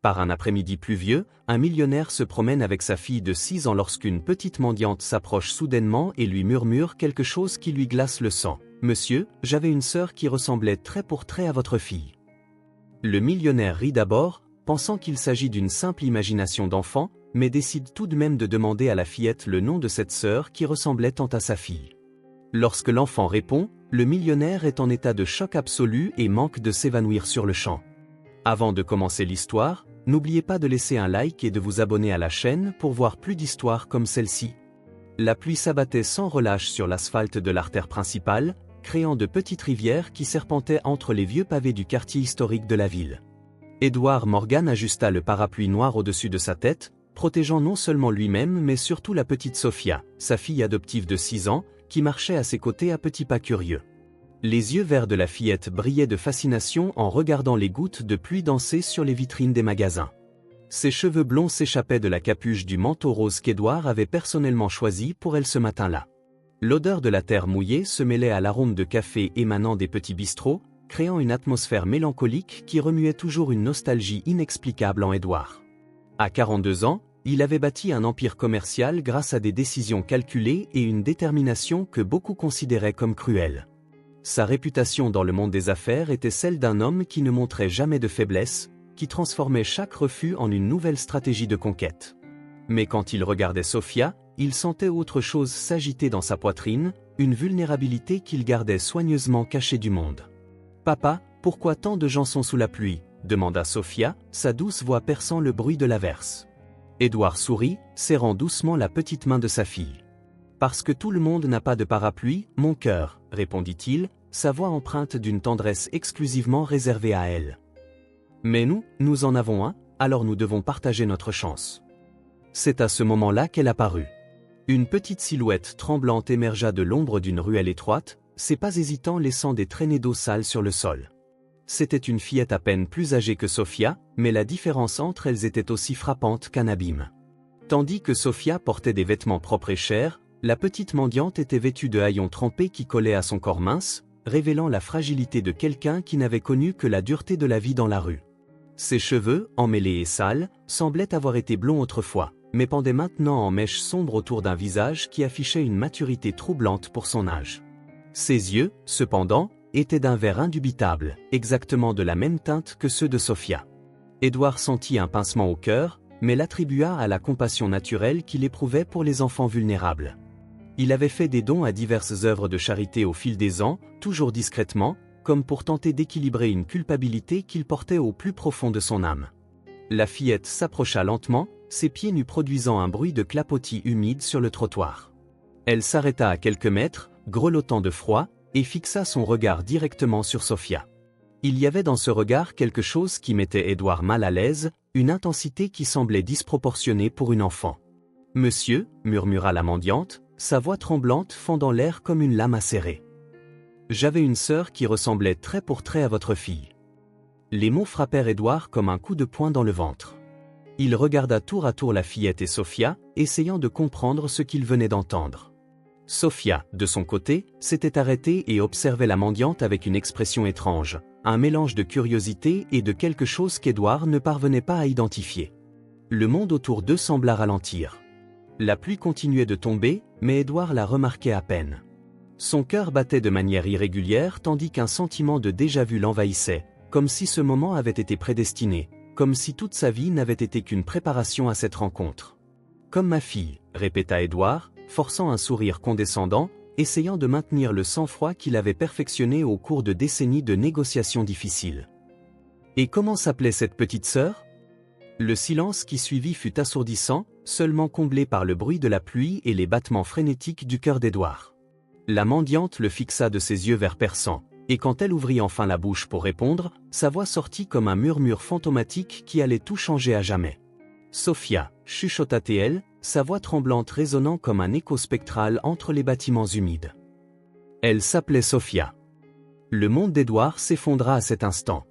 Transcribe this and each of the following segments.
Par un après-midi pluvieux, un millionnaire se promène avec sa fille de 6 ans lorsqu'une petite mendiante s'approche soudainement et lui murmure quelque chose qui lui glace le sang. « Monsieur, j'avais une sœur qui ressemblait trait pour trait à votre fille. » Le millionnaire rit d'abord, pensant qu'il s'agit d'une simple imagination d'enfant, mais décide tout de même de demander à la fillette le nom de cette sœur qui ressemblait tant à sa fille. Lorsque l'enfant répond, le millionnaire est en état de choc absolu et manque de s'évanouir sur le champ. Avant de commencer l'histoire, n'oubliez pas de laisser un like et de vous abonner à la chaîne pour voir plus d'histoires comme celle-ci. La pluie s'abattait sans relâche sur l'asphalte de l'artère principale, créant de petites rivières qui serpentaient entre les vieux pavés du quartier historique de la ville. Edward Morgan ajusta le parapluie noir au-dessus de sa tête, protégeant non seulement lui-même mais surtout la petite Sophia, sa fille adoptive de 6 ans, qui marchait à ses côtés à petits pas curieux. Les yeux verts de la fillette brillaient de fascination en regardant les gouttes de pluie danser sur les vitrines des magasins. Ses cheveux blonds s'échappaient de la capuche du manteau rose qu'Edward avait personnellement choisi pour elle ce matin-là. L'odeur de la terre mouillée se mêlait à l'arôme de café émanant des petits bistrots, créant une atmosphère mélancolique qui remuait toujours une nostalgie inexplicable en Edward. À 42 ans, il avait bâti un empire commercial grâce à des décisions calculées et une détermination que beaucoup considéraient comme cruelle. Sa réputation dans le monde des affaires était celle d'un homme qui ne montrait jamais de faiblesse, qui transformait chaque refus en une nouvelle stratégie de conquête. Mais quand il regardait Sophia, il sentait autre chose s'agiter dans sa poitrine, une vulnérabilité qu'il gardait soigneusement cachée du monde. « Papa, pourquoi tant de gens sont sous la pluie ?» demanda Sophia, sa douce voix perçant le bruit de l'averse. Edward sourit, serrant doucement la petite main de sa fille. « Parce que tout le monde n'a pas de parapluie, mon cœur, » répondit-il, sa voix empreinte d'une tendresse exclusivement réservée à elle. « Mais nous en avons un, alors nous devons partager notre chance. » C'est à ce moment-là qu'elle apparut. Une petite silhouette tremblante émergea de l'ombre d'une ruelle étroite, ses pas hésitants laissant des traînées d'eau sale sur le sol. C'était une fillette à peine plus âgée que Sophia, mais la différence entre elles était aussi frappante qu'un abîme. Tandis que Sophia portait des vêtements propres et chers, la petite mendiante était vêtue de haillons trempés qui collaient à son corps mince, révélant la fragilité de quelqu'un qui n'avait connu que la dureté de la vie dans la rue. Ses cheveux, emmêlés et sales, semblaient avoir été blonds autrefois, mais pendaient maintenant en mèches sombres autour d'un visage qui affichait une maturité troublante pour son âge. Ses yeux, cependant, étaient d'un vert indubitable, exactement de la même teinte que ceux de Sophia. Edward sentit un pincement au cœur, mais l'attribua à la compassion naturelle qu'il éprouvait pour les enfants vulnérables. Il avait fait des dons à diverses œuvres de charité au fil des ans, toujours discrètement, comme pour tenter d'équilibrer une culpabilité qu'il portait au plus profond de son âme. La fillette s'approcha lentement, ses pieds nus produisant un bruit de clapotis humide sur le trottoir. Elle s'arrêta à quelques mètres, grelottant de froid, et fixa son regard directement sur Sophia. Il y avait dans ce regard quelque chose qui mettait Edward mal à l'aise, une intensité qui semblait disproportionnée pour une enfant. « Monsieur » murmura la mendiante, sa voix tremblante fendant l'air comme une lame acérée. « J'avais une sœur qui ressemblait trait pour trait à votre fille. » Les mots frappèrent Edward comme un coup de poing dans le ventre. Il regarda tour à tour la fillette et Sophia, essayant de comprendre ce qu'il venait d'entendre. Sophia, de son côté, s'était arrêtée et observait la mendiante avec une expression étrange, un mélange de curiosité et de quelque chose qu'Edward ne parvenait pas à identifier. Le monde autour d'eux sembla ralentir. La pluie continuait de tomber, mais Edward la remarquait à peine. Son cœur battait de manière irrégulière tandis qu'un sentiment de déjà-vu l'envahissait, comme si ce moment avait été prédestiné, comme si toute sa vie n'avait été qu'une préparation à cette rencontre. « Comme ma fille », répéta Edward, forçant un sourire condescendant, essayant de maintenir le sang-froid qu'il avait perfectionné au cours de décennies de négociations difficiles. « Et comment s'appelait cette petite sœur ?» Le silence qui suivit fut assourdissant, seulement comblé par le bruit de la pluie et les battements frénétiques du cœur d'Edward. La mendiante le fixa de ses yeux verts perçants, et quand elle ouvrit enfin la bouche pour répondre, sa voix sortit comme un murmure fantomatique qui allait tout changer à jamais. « Sophia » chuchota-t-elle, sa voix tremblante résonnant comme un écho spectral entre les bâtiments humides. Elle s'appelait Sophia. Le monde d'Edward s'effondra à cet instant.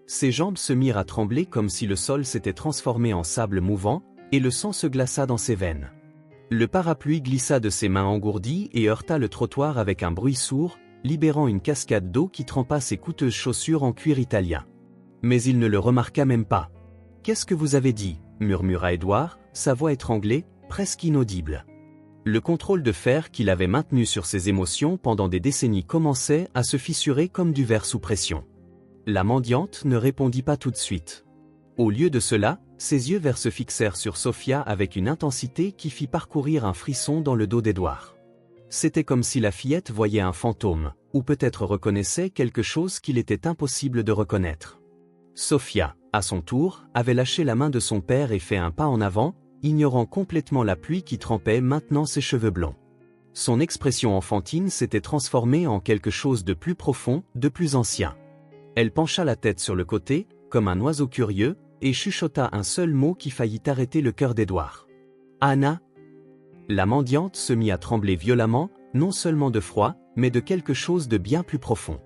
Ses jambes se mirent à trembler comme si le sol s'était transformé en sable mouvant, et le sang se glaça dans ses veines. Le parapluie glissa de ses mains engourdies et heurta le trottoir avec un bruit sourd, libérant une cascade d'eau qui trempa ses coûteuses chaussures en cuir italien. Mais il ne le remarqua même pas. Qu'est-ce que vous avez dit? Murmura Édouard, sa voix étranglée, presque inaudible. Le contrôle de fer qu'il avait maintenu sur ses émotions pendant des décennies commençait à se fissurer comme du verre sous pression. La mendiante ne répondit pas tout de suite. Au lieu de cela, ses yeux verts se fixèrent sur Sophia avec une intensité qui fit parcourir un frisson dans le dos d'Édouard. C'était comme si la fillette voyait un fantôme, ou peut-être reconnaissait quelque chose qu'il était impossible de reconnaître. Sophia, à son tour, avait lâché la main de son père et fait un pas en avant, ignorant complètement la pluie qui trempait maintenant ses cheveux blonds. Son expression enfantine s'était transformée en quelque chose de plus profond, de plus ancien. Elle pencha la tête sur le côté, comme un oiseau curieux, et chuchota un seul mot qui faillit arrêter le cœur d'Édouard. « Anna !» La mendiante se mit à trembler violemment, non seulement de froid, mais de quelque chose de bien plus profond.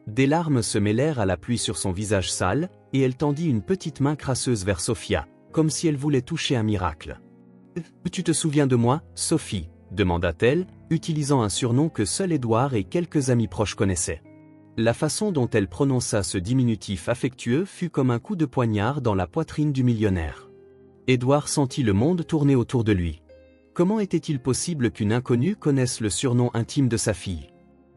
Des larmes se mêlèrent à la pluie sur son visage sale, et elle tendit une petite main crasseuse vers Sophia, comme si elle voulait toucher un miracle. « Tu te souviens de moi, Sophie ?» demanda-t-elle, utilisant un surnom que seul Édouard et quelques amis proches connaissaient. La façon dont elle prononça ce diminutif affectueux fut comme un coup de poignard dans la poitrine du millionnaire. Édouard sentit le monde tourner autour de lui. Comment était-il possible qu'une inconnue connaisse le surnom intime de sa fille?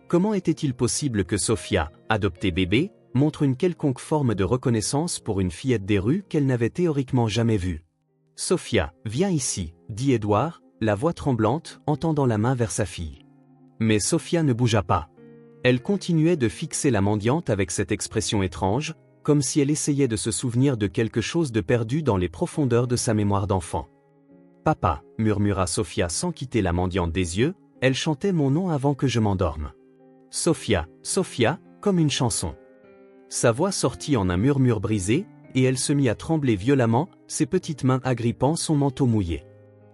Comment était-il possible que Sophia, adoptée bébé, montre une quelconque forme de reconnaissance pour une fillette des rues qu'elle n'avait théoriquement jamais vue? « Sophia, viens ici » dit Édouard, la voix tremblante, en tendant la main vers sa fille. Mais Sophia ne bougea pas. Elle continuait de fixer la mendiante avec cette expression étrange, comme si elle essayait de se souvenir de quelque chose de perdu dans les profondeurs de sa mémoire d'enfant. « Papa » murmura Sophia sans quitter la mendiante des yeux, elle chantait mon nom avant que je m'endorme. « Sophia, Sophia » comme une chanson. Sa voix sortit en un murmure brisé, et elle se mit à trembler violemment, ses petites mains agrippant son manteau mouillé.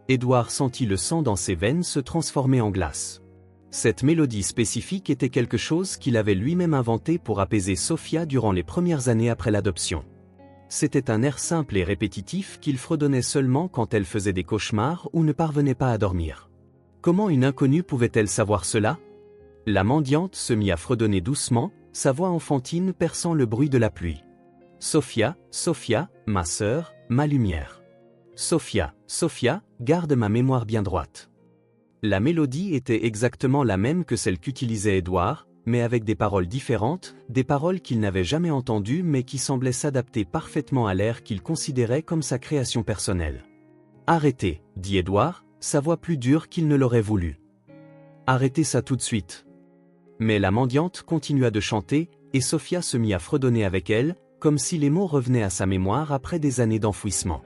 Édouard sentit le sang dans ses veines se transformer en glace. Cette mélodie spécifique était quelque chose qu'il avait lui-même inventé pour apaiser Sophia durant les premières années après l'adoption. C'était un air simple et répétitif qu'il fredonnait seulement quand elle faisait des cauchemars ou ne parvenait pas à dormir. Comment une inconnue pouvait-elle savoir cela? La mendiante se mit à fredonner doucement, sa voix enfantine perçant le bruit de la pluie. « Sophia, Sophia, ma sœur, ma lumière. Sophia, Sophia, garde ma mémoire bien droite. » La mélodie était exactement la même que celle qu'utilisait Édouard, mais avec des paroles différentes, des paroles qu'il n'avait jamais entendues mais qui semblaient s'adapter parfaitement à l'air qu'il considérait comme sa création personnelle. « Arrêtez, » dit Édouard, sa voix plus dure qu'il ne l'aurait voulu. « Arrêtez ça tout de suite. » Mais la mendiante continua de chanter, et Sophia se mit à fredonner avec elle, comme si les mots revenaient à sa mémoire après des années d'enfouissement.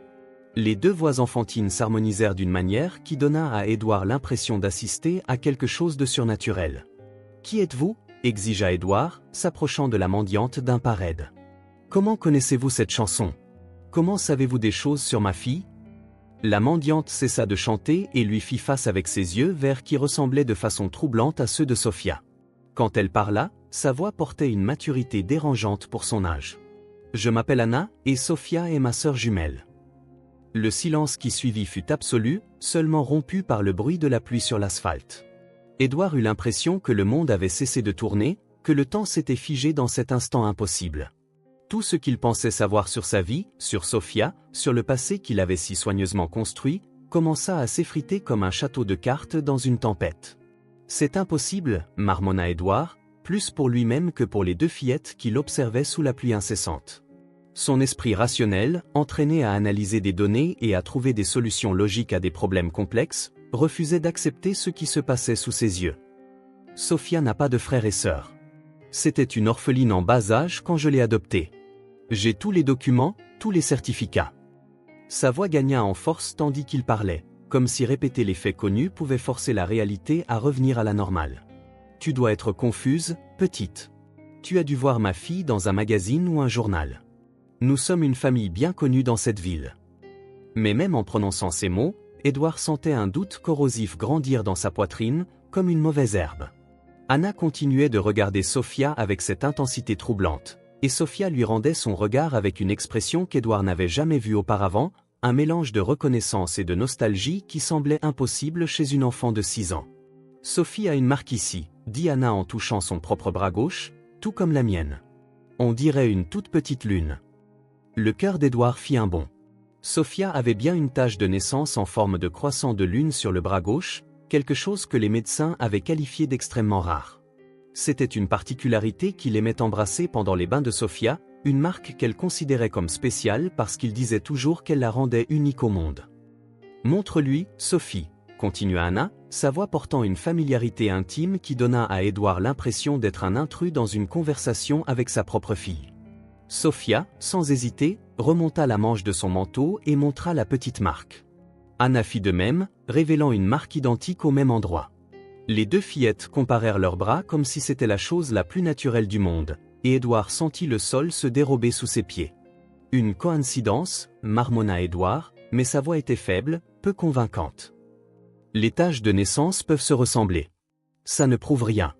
Les deux voix enfantines s'harmonisèrent d'une manière qui donna à Édouard l'impression d'assister à quelque chose de surnaturel. « Qui êtes-vous » exigea Édouard, s'approchant de la mendiante d'un pas raide. « Comment connaissez-vous cette chanson? Comment savez-vous des choses sur ma fille ?» La mendiante cessa de chanter et lui fit face avec ses yeux verts qui ressemblaient de façon troublante à ceux de Sophia. Quand elle parla, sa voix portait une maturité dérangeante pour son âge. « Je m'appelle Anna, et Sophia est ma sœur jumelle. » Le silence qui suivit fut absolu, seulement rompu par le bruit de la pluie sur l'asphalte. Édouard eut l'impression que le monde avait cessé de tourner, que le temps s'était figé dans cet instant impossible. Tout ce qu'il pensait savoir sur sa vie, sur Sophia, sur le passé qu'il avait si soigneusement construit, commença à s'effriter comme un château de cartes dans une tempête. « C'est impossible » marmonna Édouard, plus pour lui-même que pour les deux fillettes qui l'observaient sous la pluie incessante. Son esprit rationnel, entraîné à analyser des données et à trouver des solutions logiques à des problèmes complexes, refusait d'accepter ce qui se passait sous ses yeux. Sophia n'a pas de frères et sœurs. C'était une orpheline en bas âge quand je l'ai adoptée. J'ai tous les documents, tous les certificats. Sa voix gagna en force tandis qu'il parlait, comme si répéter les faits connus pouvait forcer la réalité à revenir à la normale. Tu dois être confuse, petite. Tu as dû voir ma fille dans un magazine ou un journal. Nous sommes une famille bien connue dans cette ville. Mais même en prononçant ces mots, Édouard sentait un doute corrosif grandir dans sa poitrine, comme une mauvaise herbe. Anna continuait de regarder Sophia avec cette intensité troublante, et Sophia lui rendait son regard avec une expression qu'Édouard n'avait jamais vue auparavant, un mélange de reconnaissance et de nostalgie qui semblait impossible chez une enfant de 6 ans. « Sophie a une marque ici », dit Anna en touchant son propre bras gauche, tout comme la mienne. On dirait une toute petite lune. Le cœur d'Édouard fit un bond. Sophia avait bien une tache de naissance en forme de croissant de lune sur le bras gauche, quelque chose que les médecins avaient qualifié d'extrêmement rare. C'était une particularité qu'il aimait embrasser pendant les bains de Sophia, une marque qu'elle considérait comme spéciale parce qu'il disait toujours qu'elle la rendait unique au monde. « Montre-lui, Sophie », continua Anna, sa voix portant une familiarité intime qui donna à Édouard l'impression d'être un intrus dans une conversation avec sa propre fille. Sophia, sans hésiter, remonta la manche de son manteau et montra la petite marque. Anna fit de même, révélant une marque identique au même endroit. Les deux fillettes comparèrent leurs bras comme si c'était la chose la plus naturelle du monde, et Édouard sentit le sol se dérober sous ses pieds. Une coïncidence, marmonna Édouard, mais sa voix était faible, peu convaincante. Les taches de naissance peuvent se ressembler. Ça ne prouve rien.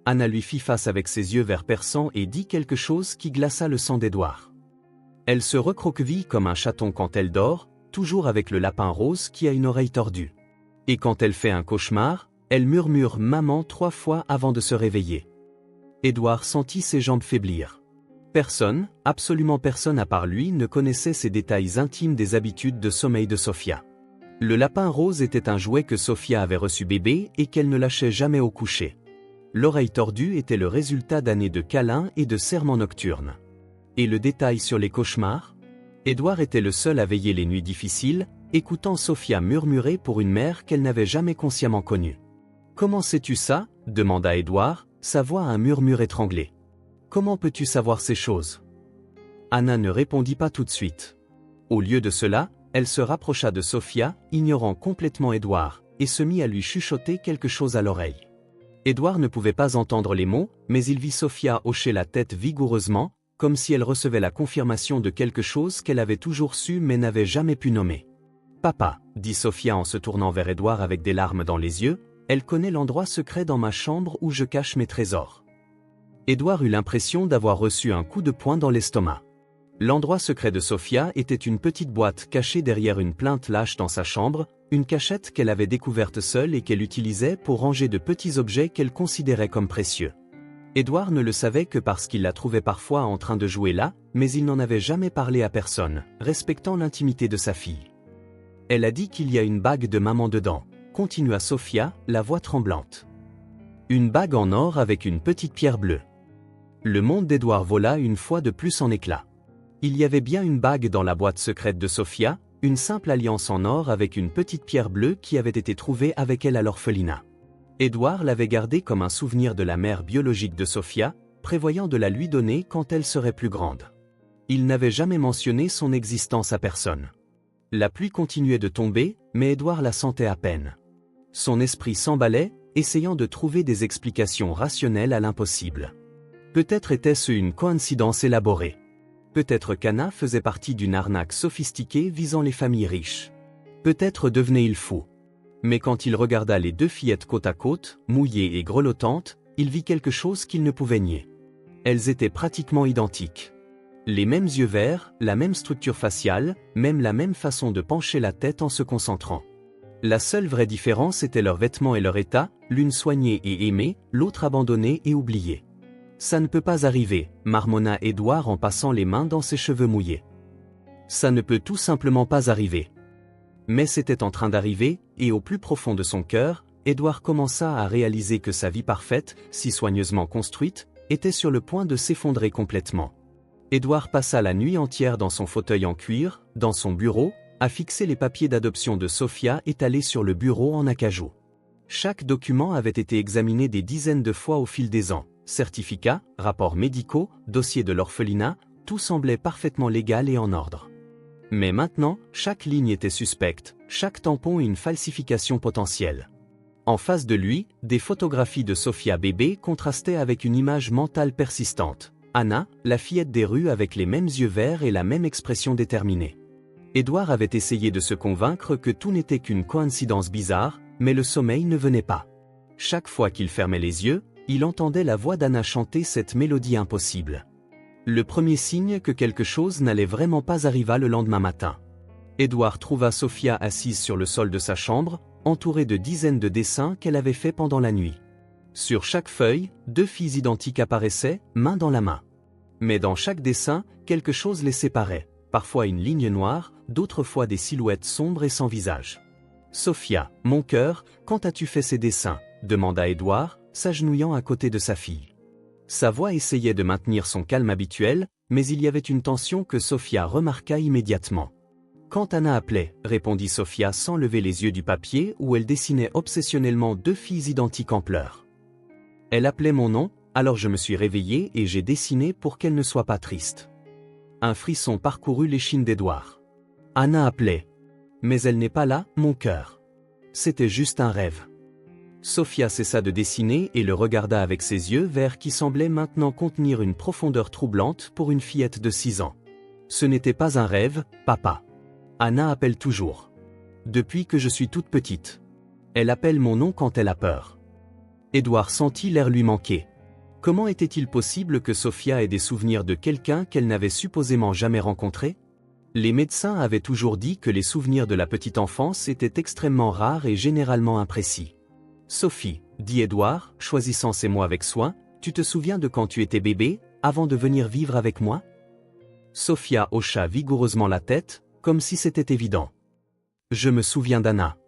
Anna lui fit face avec ses yeux verts perçants et dit quelque chose qui glaça le sang d'Édouard. Elle se recroqueville comme un chaton quand elle dort, toujours avec le lapin rose qui a une oreille tordue. Et quand elle fait un cauchemar, elle murmure « maman » 3 fois avant de se réveiller. Édouard sentit ses jambes faiblir. Personne, absolument personne à part lui ne connaissait ces détails intimes des habitudes de sommeil de Sophia. Le lapin rose était un jouet que Sophia avait reçu bébé et qu'elle ne lâchait jamais au coucher. L'oreille tordue était le résultat d'années de câlins et de serments nocturnes. Et le détail sur les cauchemars? Édouard était le seul à veiller les nuits difficiles, écoutant Sophia murmurer pour une mère qu'elle n'avait jamais consciemment connue. « Comment sais-tu ça » demanda Édouard, sa voix à un murmure étranglé. « Comment peux-tu savoir ces choses » Anna ne répondit pas tout de suite. Au lieu de cela, elle se rapprocha de Sophia, ignorant complètement Édouard, et se mit à lui chuchoter quelque chose à l'oreille. Édouard ne pouvait pas entendre les mots, mais il vit Sophia hocher la tête vigoureusement, comme si elle recevait la confirmation de quelque chose qu'elle avait toujours su mais n'avait jamais pu nommer. « Papa », dit Sophia en se tournant vers Édouard avec des larmes dans les yeux, « elle connaît l'endroit secret dans ma chambre où je cache mes trésors. » Édouard eut l'impression d'avoir reçu un coup de poing dans l'estomac. L'endroit secret de Sophia était une petite boîte cachée derrière une plinthe lâche dans sa chambre, une cachette qu'elle avait découverte seule et qu'elle utilisait pour ranger de petits objets qu'elle considérait comme précieux. Édouard ne le savait que parce qu'il la trouvait parfois en train de jouer là, mais il n'en avait jamais parlé à personne, respectant l'intimité de sa fille. « Elle a dit qu'il y a une bague de maman dedans », continua Sophia, la voix tremblante. Une bague en or avec une petite pierre bleue. Le monde d'Édouard vola une fois de plus en éclats. Il y avait bien une bague dans la boîte secrète de Sophia, une simple alliance en or avec une petite pierre bleue qui avait été trouvée avec elle à l'orphelinat. Édouard l'avait gardée comme un souvenir de la mère biologique de Sophia, prévoyant de la lui donner quand elle serait plus grande. Il n'avait jamais mentionné son existence à personne. La pluie continuait de tomber, mais Édouard la sentait à peine. Son esprit s'emballait, essayant de trouver des explications rationnelles à l'impossible. Peut-être était-ce une coïncidence élaborée. Peut-être qu'Anna faisait partie d'une arnaque sophistiquée visant les familles riches. Peut-être devenait-il fou. Mais quand il regarda les deux fillettes côte à côte, mouillées et grelottantes, il vit quelque chose qu'il ne pouvait nier. Elles étaient pratiquement identiques. Les mêmes yeux verts, la même structure faciale, même la même façon de pencher la tête en se concentrant. La seule vraie différence était leurs vêtements et leur état, l'une soignée et aimée, l'autre abandonnée et oubliée. Ça ne peut pas arriver, marmonna Édouard en passant les mains dans ses cheveux mouillés. Ça ne peut tout simplement pas arriver. Mais c'était en train d'arriver, et au plus profond de son cœur, Édouard commença à réaliser que sa vie parfaite, si soigneusement construite, était sur le point de s'effondrer complètement. Édouard passa la nuit entière dans son fauteuil en cuir, dans son bureau, à fixer les papiers d'adoption de Sophia étalés sur le bureau en acajou. Chaque document avait été examiné des dizaines de fois au fil des ans. Certificats, rapports médicaux, dossiers de l'orphelinat, tout semblait parfaitement légal et en ordre. Mais maintenant, chaque ligne était suspecte, chaque tampon une falsification potentielle. En face de lui, des photographies de Sophia bébé contrastaient avec une image mentale persistante. Anna, la fillette des rues avec les mêmes yeux verts et la même expression déterminée. Édouard avait essayé de se convaincre que tout n'était qu'une coïncidence bizarre, mais le sommeil ne venait pas. Chaque fois qu'il fermait les yeux, il entendait la voix d'Anna chanter cette mélodie impossible. Le premier signe que quelque chose n'allait vraiment pas arriva le lendemain matin. Édouard trouva Sophia assise sur le sol de sa chambre, entourée de dizaines de dessins qu'elle avait faits pendant la nuit. Sur chaque feuille, deux filles identiques apparaissaient, main dans la main. Mais dans chaque dessin, quelque chose les séparait, parfois une ligne noire, d'autres fois des silhouettes sombres et sans visage. « Sophia, mon cœur, quand as-tu fait ces dessins ?» demanda Édouard, s'agenouillant à côté de sa fille. Sa voix essayait de maintenir son calme habituel, mais il y avait une tension que Sophia remarqua immédiatement. « Quand Anna appelait, » répondit Sophia sans lever les yeux du papier où elle dessinait obsessionnellement 2 filles identiques en pleurs. « Elle appelait mon nom, alors je me suis réveillée et j'ai dessiné pour qu'elle ne soit pas triste. » Un frisson parcourut l'échine d'Édouard. Anna appelait. « Mais elle n'est pas là, mon cœur. C'était juste un rêve. » Sophia cessa de dessiner et le regarda avec ses yeux verts qui semblaient maintenant contenir une profondeur troublante pour une fillette de 6 ans. « Ce n'était pas un rêve, papa. Anna appelle toujours. Depuis que je suis toute petite. Elle appelle mon nom quand elle a peur. » Édouard sentit l'air lui manquer. Comment était-il possible que Sophia ait des souvenirs de quelqu'un qu'elle n'avait supposément jamais rencontré? Les médecins avaient toujours dit que les souvenirs de la petite enfance étaient extrêmement rares et généralement imprécis. « Sophie, » dit Édouard, choisissant ses mots avec soin, « tu te souviens de quand tu étais bébé, avant de venir vivre avec moi ?» Sophia hocha vigoureusement la tête, comme si c'était évident. « Je me souviens d'Anna.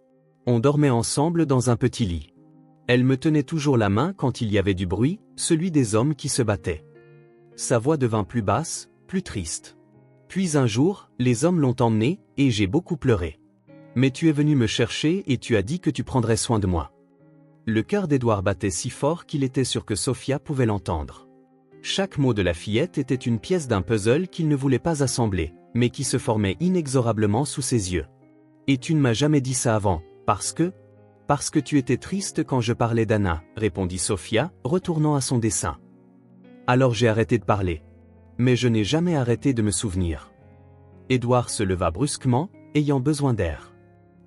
On dormait ensemble dans un petit lit. Elle me tenait toujours la main quand il y avait du bruit, celui des hommes qui se battaient. » Sa voix devint plus basse, plus triste. « Puis un jour, les hommes l'ont emmenée, et j'ai beaucoup pleuré. Mais tu es venu me chercher et tu as dit que tu prendrais soin de moi. » Le cœur d'Édouard battait si fort qu'il était sûr que Sophia pouvait l'entendre. Chaque mot de la fillette était une pièce d'un puzzle qu'il ne voulait pas assembler, mais qui se formait inexorablement sous ses yeux. « Et tu ne m'as jamais dit ça avant, parce que tu étais triste quand je parlais d'Anna, » répondit Sophia, retournant à son dessin. « Alors j'ai arrêté de parler. Mais je n'ai jamais arrêté de me souvenir. » Édouard se leva brusquement, ayant besoin d'air.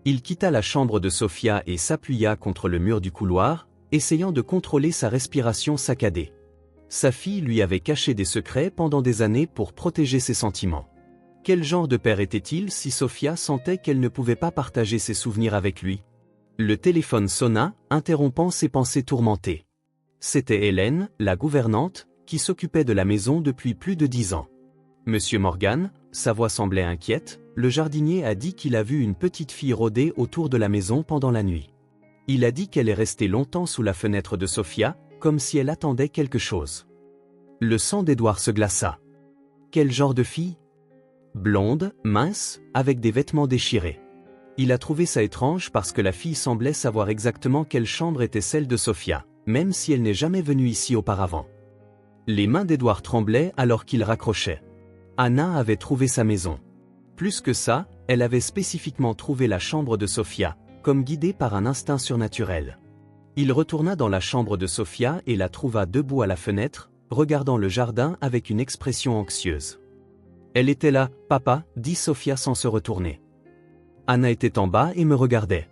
Il quitta la chambre de Sophia et s'appuya contre le mur du couloir, essayant de contrôler sa respiration saccadée. Sa fille lui avait caché des secrets pendant des années pour protéger ses sentiments. Quel genre de père était-il si Sophia sentait qu'elle ne pouvait pas partager ses souvenirs avec lui? Le téléphone sonna, interrompant ses pensées tourmentées. C'était Hélène, la gouvernante, qui s'occupait de la maison depuis plus de 10 ans. « Monsieur Morgan », sa voix semblait inquiète, le jardinier a dit qu'il a vu une petite fille rôder autour de la maison pendant la nuit. Il a dit qu'elle est restée longtemps sous la fenêtre de Sophia, comme si elle attendait quelque chose. Le sang d'Édouard se glaça. Quel genre de fille? Blonde, mince, avec des vêtements déchirés. Il a trouvé ça étrange parce que la fille semblait savoir exactement quelle chambre était celle de Sophia, même si elle n'est jamais venue ici auparavant. Les mains d'Édouard tremblaient alors qu'il raccrochait. Anna avait trouvé sa maison. Plus que ça, elle avait spécifiquement trouvé la chambre de Sophia, comme guidée par un instinct surnaturel. Il retourna dans la chambre de Sophia et la trouva debout à la fenêtre, regardant le jardin avec une expression anxieuse. « Elle était là, papa, » dit Sophia sans se retourner. Anna était en bas et me regardait.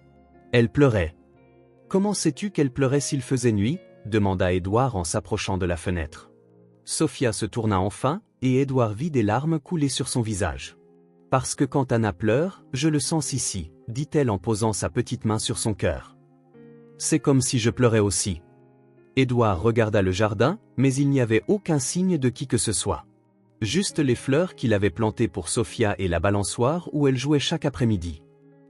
Elle pleurait. « Comment sais-tu qu'elle pleurait s'il faisait nuit ?» demanda Édouard en s'approchant de la fenêtre. Sophia se tourna enfin, et Édouard vit des larmes couler sur son visage. « Parce que quand Anna pleure, je le sens ici, » dit-elle en posant sa petite main sur son cœur. « C'est comme si je pleurais aussi. » Édouard regarda le jardin, mais il n'y avait aucun signe de qui que ce soit. Juste les fleurs qu'il avait plantées pour Sophia et la balançoire où elle jouait chaque après-midi.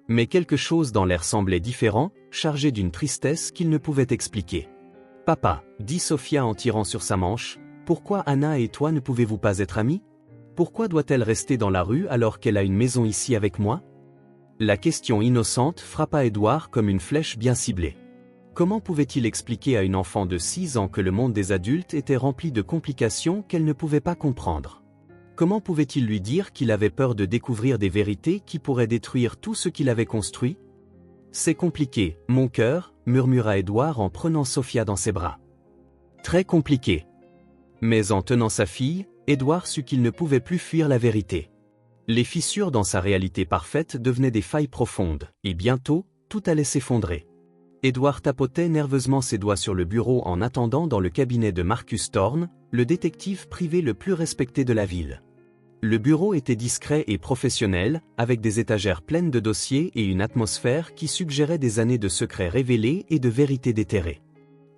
Mais quelque chose dans l'air semblait différent, chargé d'une tristesse qu'il ne pouvait expliquer. « Papa, » dit Sophia en tirant sur sa manche, « pourquoi Anna et toi ne pouvez-vous pas être amis? Pourquoi doit-elle rester dans la rue alors qu'elle a une maison ici avec moi ?» La question innocente frappa Édouard comme une flèche bien ciblée. Comment pouvait-il expliquer à une enfant de 6 ans que le monde des adultes était rempli de complications qu'elle ne pouvait pas comprendre? Comment pouvait-il lui dire qu'il avait peur de découvrir des vérités qui pourraient détruire tout ce qu'il avait construit? « C'est compliqué, mon cœur, » murmura Édouard en prenant Sophia dans ses bras. « Très compliqué. » Mais en tenant sa fille, Édouard sut qu'il ne pouvait plus fuir la vérité. Les fissures dans sa réalité parfaite devenaient des failles profondes, et bientôt, tout allait s'effondrer. Édouard tapotait nerveusement ses doigts sur le bureau en attendant dans le cabinet de Marcus Thorne, le détective privé le plus respecté de la ville. Le bureau était discret et professionnel, avec des étagères pleines de dossiers et une atmosphère qui suggérait des années de secrets révélés et de vérités déterrées.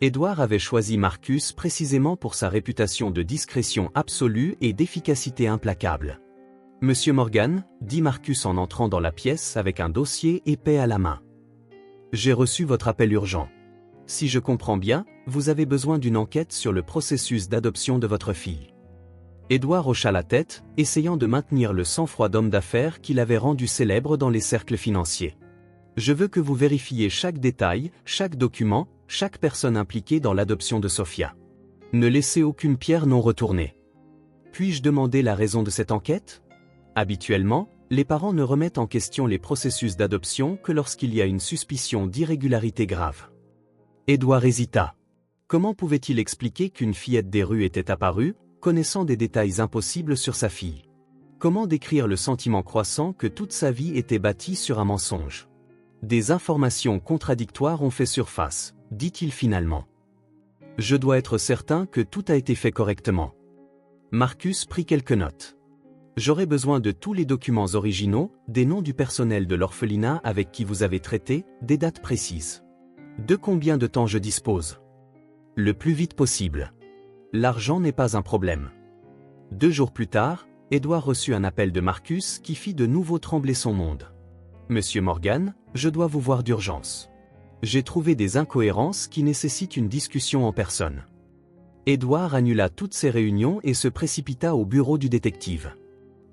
Édouard avait choisi Marcus précisément pour sa réputation de discrétion absolue et d'efficacité implacable. « Monsieur Morgan », dit Marcus en entrant dans la pièce avec un dossier épais à la main. « J'ai reçu votre appel urgent. Si je comprends bien, vous avez besoin d'une enquête sur le processus d'adoption de votre fille. » Édouard hocha la tête, essayant de maintenir le sang-froid d'homme d'affaires qu'il avait rendu célèbre dans les cercles financiers. « Je veux que vous vérifiez chaque détail, chaque document, chaque personne impliquée dans l'adoption de Sophia. Ne laissez aucune pierre non retournée. Puis-je demander la raison de cette enquête ? Habituellement, les parents ne remettent en question les processus d'adoption que lorsqu'il y a une suspicion d'irrégularité grave. » Édouard hésita. Comment pouvait-il expliquer qu'une fillette des rues était apparue, connaissant des détails impossibles sur sa fille? Comment décrire le sentiment croissant que toute sa vie était bâtie sur un mensonge? Des informations contradictoires ont fait surface, dit-il finalement. Je dois être certain que tout a été fait correctement. Marcus prit quelques notes. J'aurai besoin de tous les documents originaux, des noms du personnel de l'orphelinat avec qui vous avez traité, des dates précises. De combien de temps je dispose? Le plus vite possible. L'argent n'est pas un problème. 2 jours plus tard, Édouard reçut un appel de Marcus qui fit de nouveau trembler son monde. Monsieur Morgan, je dois vous voir d'urgence. J'ai trouvé des incohérences qui nécessitent une discussion en personne. Édouard annula toutes ses réunions et se précipita au bureau du détective.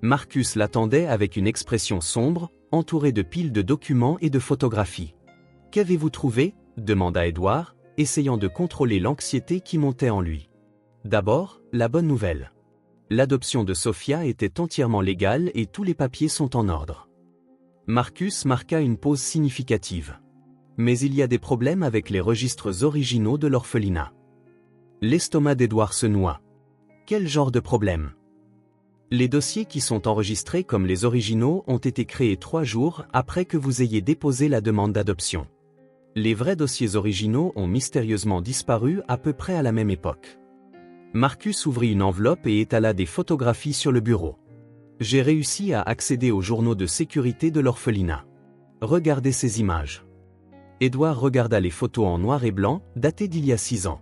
Marcus l'attendait avec une expression sombre, entourée de piles de documents et de photographies. « Qu'avez-vous trouvé ?» demanda Édouard, essayant de contrôler l'anxiété qui montait en lui. D'abord, la bonne nouvelle. L'adoption de Sophia était entièrement légale et tous les papiers sont en ordre. Marcus marqua une pause significative. Mais il y a des problèmes avec les registres originaux de l'orphelinat. L'estomac d'Édouard se noua. Quel genre de problème? Les dossiers qui sont enregistrés comme les originaux ont été créés 3 jours après que vous ayez déposé la demande d'adoption. Les vrais dossiers originaux ont mystérieusement disparu à peu près à la même époque. Marcus ouvrit une enveloppe et étala des photographies sur le bureau. J'ai réussi à accéder aux journaux de sécurité de l'orphelinat. Regardez ces images. Édouard regarda les photos en noir et blanc, datées d'il y a 6 ans.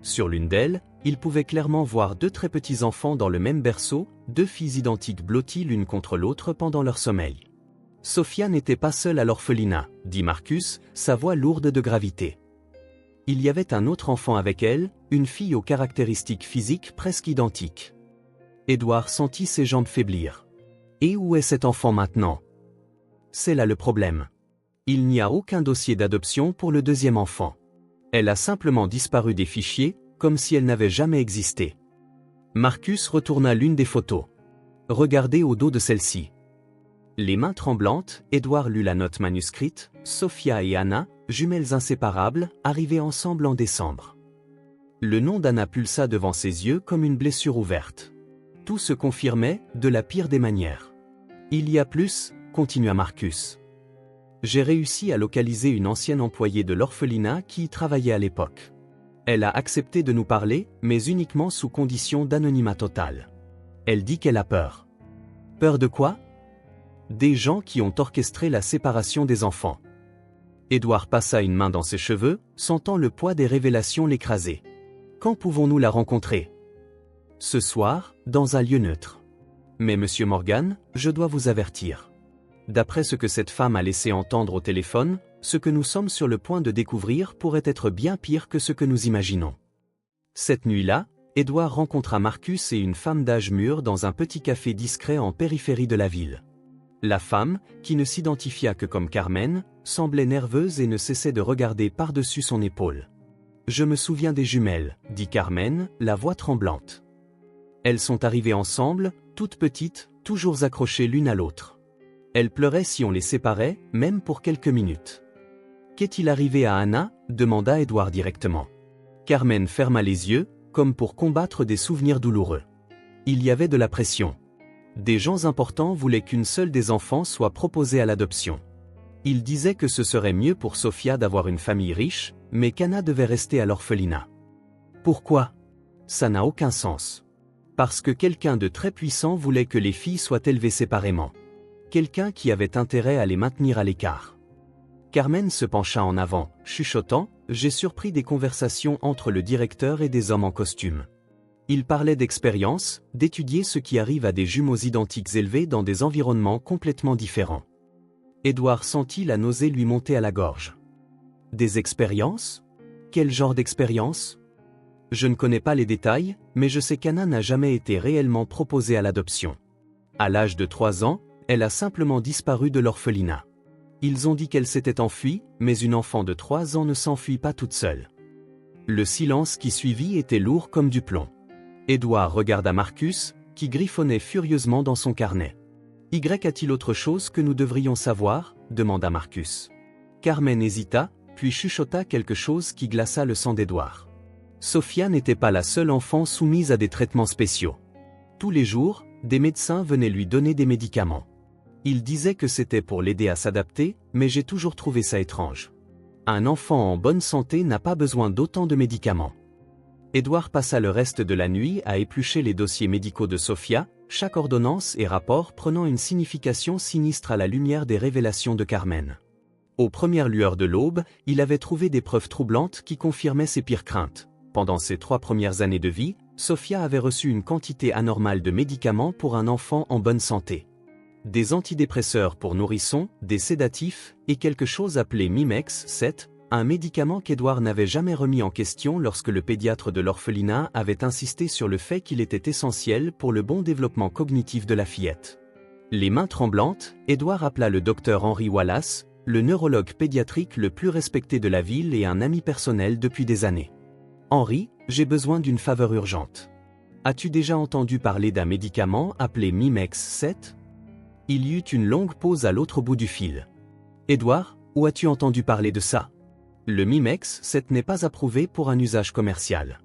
Sur l'une d'elles, il pouvait clairement voir 2 très petits enfants dans le même berceau, 2 filles identiques blotties l'une contre l'autre pendant leur sommeil. Sophia n'était pas seule à l'orphelinat, dit Marcus, sa voix lourde de gravité. Il y avait un autre enfant avec elle, une fille aux caractéristiques physiques presque identiques. Édouard sentit ses jambes faiblir. Et où est cet enfant maintenant? C'est là le problème. Il n'y a aucun dossier d'adoption pour le 2e enfant. Elle a simplement disparu des fichiers, comme si elle n'avait jamais existé. Marcus retourna l'une des photos. Regardez au dos de celle-ci. Les mains tremblantes, Édouard lut la note manuscrite, Sophia et Anna, jumelles inséparables, arrivées ensemble en décembre. Le nom d'Anna pulsa devant ses yeux comme une blessure ouverte. Tout se confirmait, de la pire des manières. Il y a plus, continua Marcus. J'ai réussi à localiser une ancienne employée de l'orphelinat qui y travaillait à l'époque. Elle a accepté de nous parler, mais uniquement sous condition d'anonymat total. Elle dit qu'elle a peur. Peur de quoi? Des gens qui ont orchestré la séparation des enfants. Édouard passa une main dans ses cheveux, sentant le poids des révélations l'écraser. Quand pouvons-nous la rencontrer? Ce soir, dans un lieu neutre. Mais monsieur Morgan, je dois vous avertir. D'après ce que cette femme a laissé entendre au téléphone, ce que nous sommes sur le point de découvrir pourrait être bien pire que ce que nous imaginons. Cette nuit-là, Édouard rencontra Marcus et une femme d'âge mûr dans un petit café discret en périphérie de la ville. La femme, qui ne s'identifia que comme Carmen, semblait nerveuse et ne cessait de regarder par-dessus son épaule. « Je me souviens des jumelles, » dit Carmen, la voix tremblante. Elles sont arrivées ensemble, toutes petites, toujours accrochées l'une à l'autre. Elles pleuraient si on les séparait, même pour quelques minutes. « Qu'est-il arrivé à Anna » demanda Édouard directement. Carmen ferma les yeux, comme pour combattre des souvenirs douloureux. Il y avait de la pression. Des gens importants voulaient qu'une seule des enfants soit proposée à l'adoption. Ils disaient que ce serait mieux pour Sophia d'avoir une famille riche, mais qu'Anna devait rester à l'orphelinat. Pourquoi? Ça n'a aucun sens. Parce que quelqu'un de très puissant voulait que les filles soient élevées séparément. Quelqu'un qui avait intérêt à les maintenir à l'écart. Carmen se pencha en avant, chuchotant, j'ai surpris des conversations entre le directeur et des hommes en costume. Ils parlaient d'expérience, d'étudier ce qui arrive à des jumeaux identiques élevés dans des environnements complètement différents. Édouard sentit la nausée lui monter à la gorge. Des expériences? Quel genre d'expérience? Je ne connais pas les détails, mais je sais qu'Anna n'a jamais été réellement proposée à l'adoption. À l'âge de 3 ans, elle a simplement disparu de l'orphelinat. Ils ont dit qu'elle s'était enfuie, mais une enfant de 3 ans ne s'enfuit pas toute seule. Le silence qui suivit était lourd comme du plomb. Édouard regarda Marcus, qui griffonnait furieusement dans son carnet. « Y a-t-il autre chose que nous devrions savoir » demanda Marcus. Carmen hésita, puis chuchota quelque chose qui glaça le sang d'Édouard. Sophia n'était pas la seule enfant soumise à des traitements spéciaux. Tous les jours, des médecins venaient lui donner des médicaments. Ils disaient que c'était pour l'aider à s'adapter, mais j'ai toujours trouvé ça étrange. Un enfant en bonne santé n'a pas besoin d'autant de médicaments. Édouard passa le reste de la nuit à éplucher les dossiers médicaux de Sophia, chaque ordonnance et rapport prenant une signification sinistre à la lumière des révélations de Carmen. Aux premières lueurs de l'aube, il avait trouvé des preuves troublantes qui confirmaient ses pires craintes. Pendant ses 3 premières années de vie, Sophia avait reçu une quantité anormale de médicaments pour un enfant en bonne santé. Des antidépresseurs pour nourrissons, des sédatifs, et quelque chose appelé Mimex 7, un médicament qu'Édouard n'avait jamais remis en question lorsque le pédiatre de l'orphelinat avait insisté sur le fait qu'il était essentiel pour le bon développement cognitif de la fillette. Les mains tremblantes, Édouard appela le docteur Henry Wallace, le neurologue pédiatrique le plus respecté de la ville et un ami personnel depuis des années. « Henry, j'ai besoin d'une faveur urgente. As-tu déjà entendu parler d'un médicament appelé Mimex 7 » Il y eut une longue pause à l'autre bout du fil. « Édouard, où as-tu entendu parler de ça ?» Le Mimex 7 n'est pas approuvé pour un usage commercial.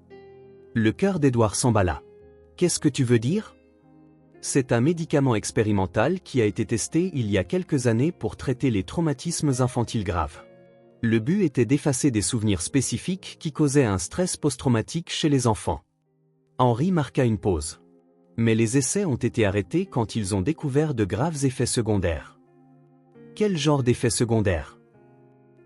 Le cœur d'Édouard s'emballa. « Qu'est-ce que tu veux dire ?» C'est un médicament expérimental qui a été testé il y a quelques années pour traiter les traumatismes infantiles graves. Le but était d'effacer des souvenirs spécifiques qui causaient un stress post-traumatique chez les enfants. Henry marqua une pause. Mais les essais ont été arrêtés quand ils ont découvert de graves effets secondaires. Quel genre d'effets secondaires ?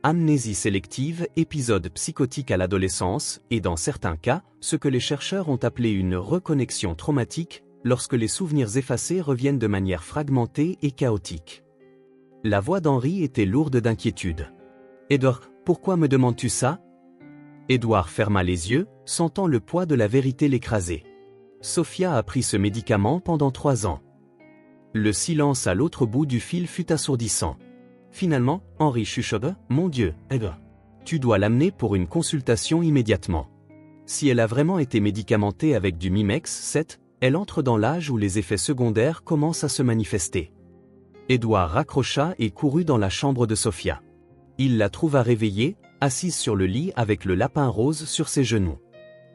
Amnésie sélective, épisode psychotique à l'adolescence, et dans certains cas, ce que les chercheurs ont appelé une reconnexion traumatique, lorsque les souvenirs effacés reviennent de manière fragmentée et chaotique. La voix d'Henry était lourde d'inquiétude. « Édouard, pourquoi me demandes-tu ça » Édouard ferma les yeux, sentant le poids de la vérité l'écraser. Sophia a pris ce médicament pendant 3 ans. Le silence à l'autre bout du fil fut assourdissant. Finalement, Henry chuchota, « Mon Dieu, Édouard, tu dois l'amener pour une consultation immédiatement. Si elle a vraiment été médicamentée avec du Mimex 7, elle entre dans l'âge où les effets secondaires commencent à se manifester. » Édouard raccrocha et courut dans la chambre de Sophia. Il la trouva réveillée, assise sur le lit avec le lapin rose sur ses genoux.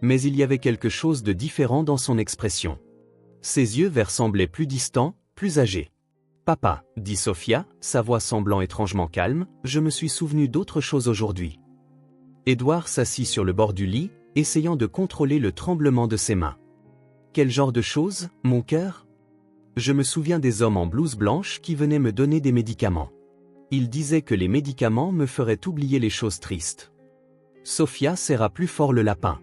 Mais il y avait quelque chose de différent dans son expression. Ses yeux verts semblaient plus distants, plus âgés. « Papa, » dit Sophia, sa voix semblant étrangement calme, « je me suis souvenu d'autre chose aujourd'hui. » Édouard s'assit sur le bord du lit, essayant de contrôler le tremblement de ses mains. « Quel genre de choses, mon cœur ? » Je me souviens des hommes en blouse blanche qui venaient me donner des médicaments. Ils disaient que les médicaments me feraient oublier les choses tristes. Sophia serra plus fort le lapin.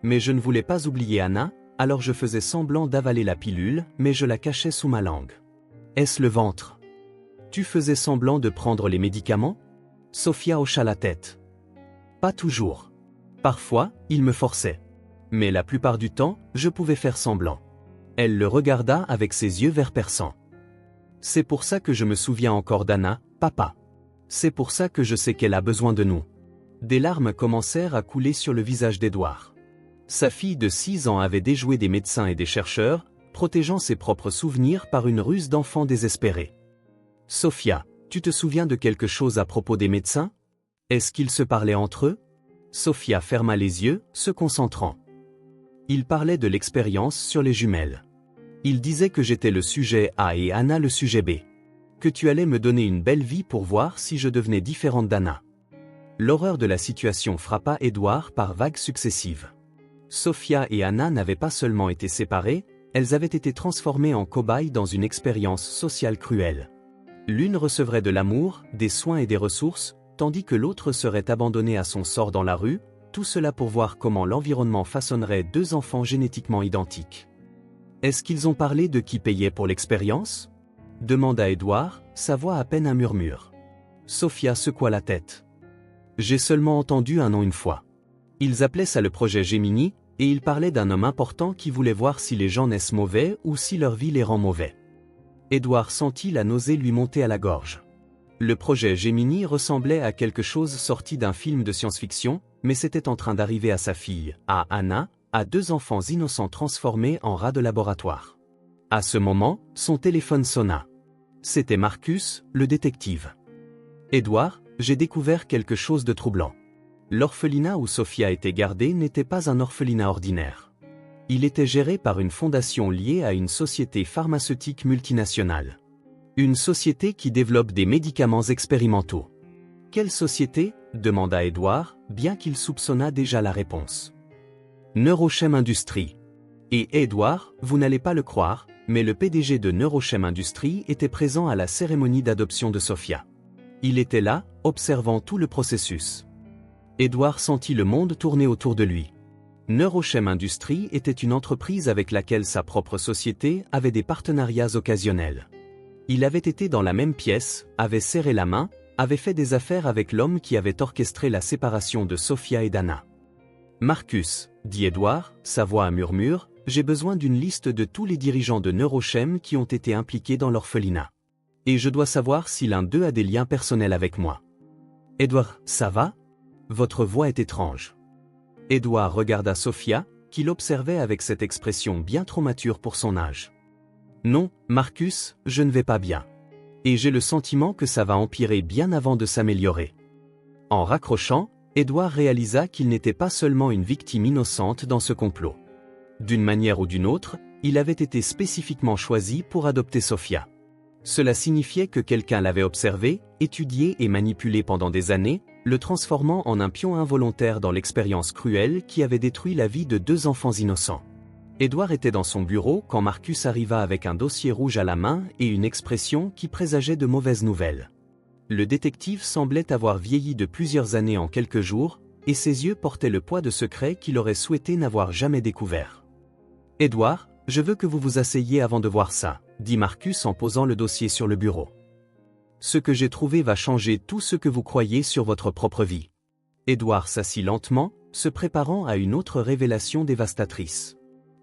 Mais je ne voulais pas oublier Anna, alors je faisais semblant d'avaler la pilule, mais je la cachais sous ma langue. Est-ce le ventre ? Tu faisais semblant de prendre les médicaments ? Sophia hocha la tête. Pas toujours. Parfois, il me forçait. Mais la plupart du temps, je pouvais faire semblant. Elle le regarda avec ses yeux verts perçants. C'est pour ça que je me souviens encore d'Anna, papa. C'est pour ça que je sais qu'elle a besoin de nous. Des larmes commencèrent à couler sur le visage d'Édouard. Sa fille de 6 ans avait déjoué des médecins et des chercheurs, protégeant ses propres souvenirs par une ruse d'enfant désespéré. Sophia, tu te souviens de quelque chose à propos des médecins ? Est-ce qu'ils se parlaient entre eux ? Sophia ferma les yeux, se concentrant. Ils parlaient de l'expérience sur les jumelles. Ils disaient que j'étais le sujet A et Anna le sujet B. Que tu allais me donner une belle vie pour voir si je devenais différente d'Anna. L'horreur de la situation frappa Édouard par vagues successives. Sophia et Anna n'avaient pas seulement été séparées, elles avaient été transformées en cobayes dans une expérience sociale cruelle. L'une recevrait de l'amour, des soins et des ressources, tandis que l'autre serait abandonné à son sort dans la rue, tout cela pour voir comment l'environnement façonnerait deux enfants génétiquement identiques. Est-ce qu'ils ont parlé de qui payait pour l'expérience? Demanda Edward, sa voix à peine un murmure. Sophia secoua la tête. J'ai seulement entendu un nom une fois. Ils appelaient ça le projet Gemini, et ils parlaient d'un homme important qui voulait voir si les gens naissent mauvais ou si leur vie les rend mauvais. Edward sentit la nausée lui monter à la gorge. Le projet Gemini ressemblait à quelque chose sorti d'un film de science-fiction, mais c'était en train d'arriver à sa fille, à Anna, à deux enfants innocents transformés en rats de laboratoire. À ce moment, son téléphone sonna. C'était Marcus, le détective. Edward, j'ai découvert quelque chose de troublant. L'orphelinat où Sophia était gardée n'était pas un orphelinat ordinaire. Il était géré par une fondation liée à une société pharmaceutique multinationale. Une société qui développe des médicaments expérimentaux. Quelle société? Demanda Edward, bien qu'il soupçonnât déjà la réponse. Neurochem Industries. Et Edward, vous n'allez pas le croire, mais le PDG de Neurochem Industries était présent à la cérémonie d'adoption de Sophia. Il était là, observant tout le processus. Edward sentit le monde tourner autour de lui. Neurochem Industries était une entreprise avec laquelle sa propre société avait des partenariats occasionnels. Il avait été dans la même pièce, avait serré la main, avait fait des affaires avec l'homme qui avait orchestré la séparation de Sophia et d'Anna. Marcus, dit Edward, sa voix à murmure, j'ai besoin d'une liste de tous les dirigeants de Neurochem qui ont été impliqués dans l'orphelinat. Et je dois savoir si l'un d'eux a des liens personnels avec moi. Edward, ça va? Votre voix est étrange. Edward regarda Sophia, qui l'observait avec cette expression bien trop mature pour son âge. Non, Marcus, je ne vais pas bien. Et j'ai le sentiment que ça va empirer bien avant de s'améliorer. En raccrochant, Edward réalisa qu'il n'était pas seulement une victime innocente dans ce complot. D'une manière ou d'une autre, il avait été spécifiquement choisi pour adopter Sophia. Cela signifiait que quelqu'un l'avait observé, étudié et manipulé pendant des années, le transformant en un pion involontaire dans l'expérience cruelle qui avait détruit la vie de deux enfants innocents. Edward était dans son bureau quand Marcus arriva avec un dossier rouge à la main et une expression qui présageait de mauvaises nouvelles. Le détective semblait avoir vieilli de plusieurs années en quelques jours, et ses yeux portaient le poids de secrets qu'il aurait souhaité n'avoir jamais découverts. « Edward, je veux que vous vous asseyiez avant de voir ça, » dit Marcus en posant le dossier sur le bureau. « Ce que j'ai trouvé va changer tout ce que vous croyez sur votre propre vie. » Edward s'assit lentement, se préparant à une autre révélation dévastatrice.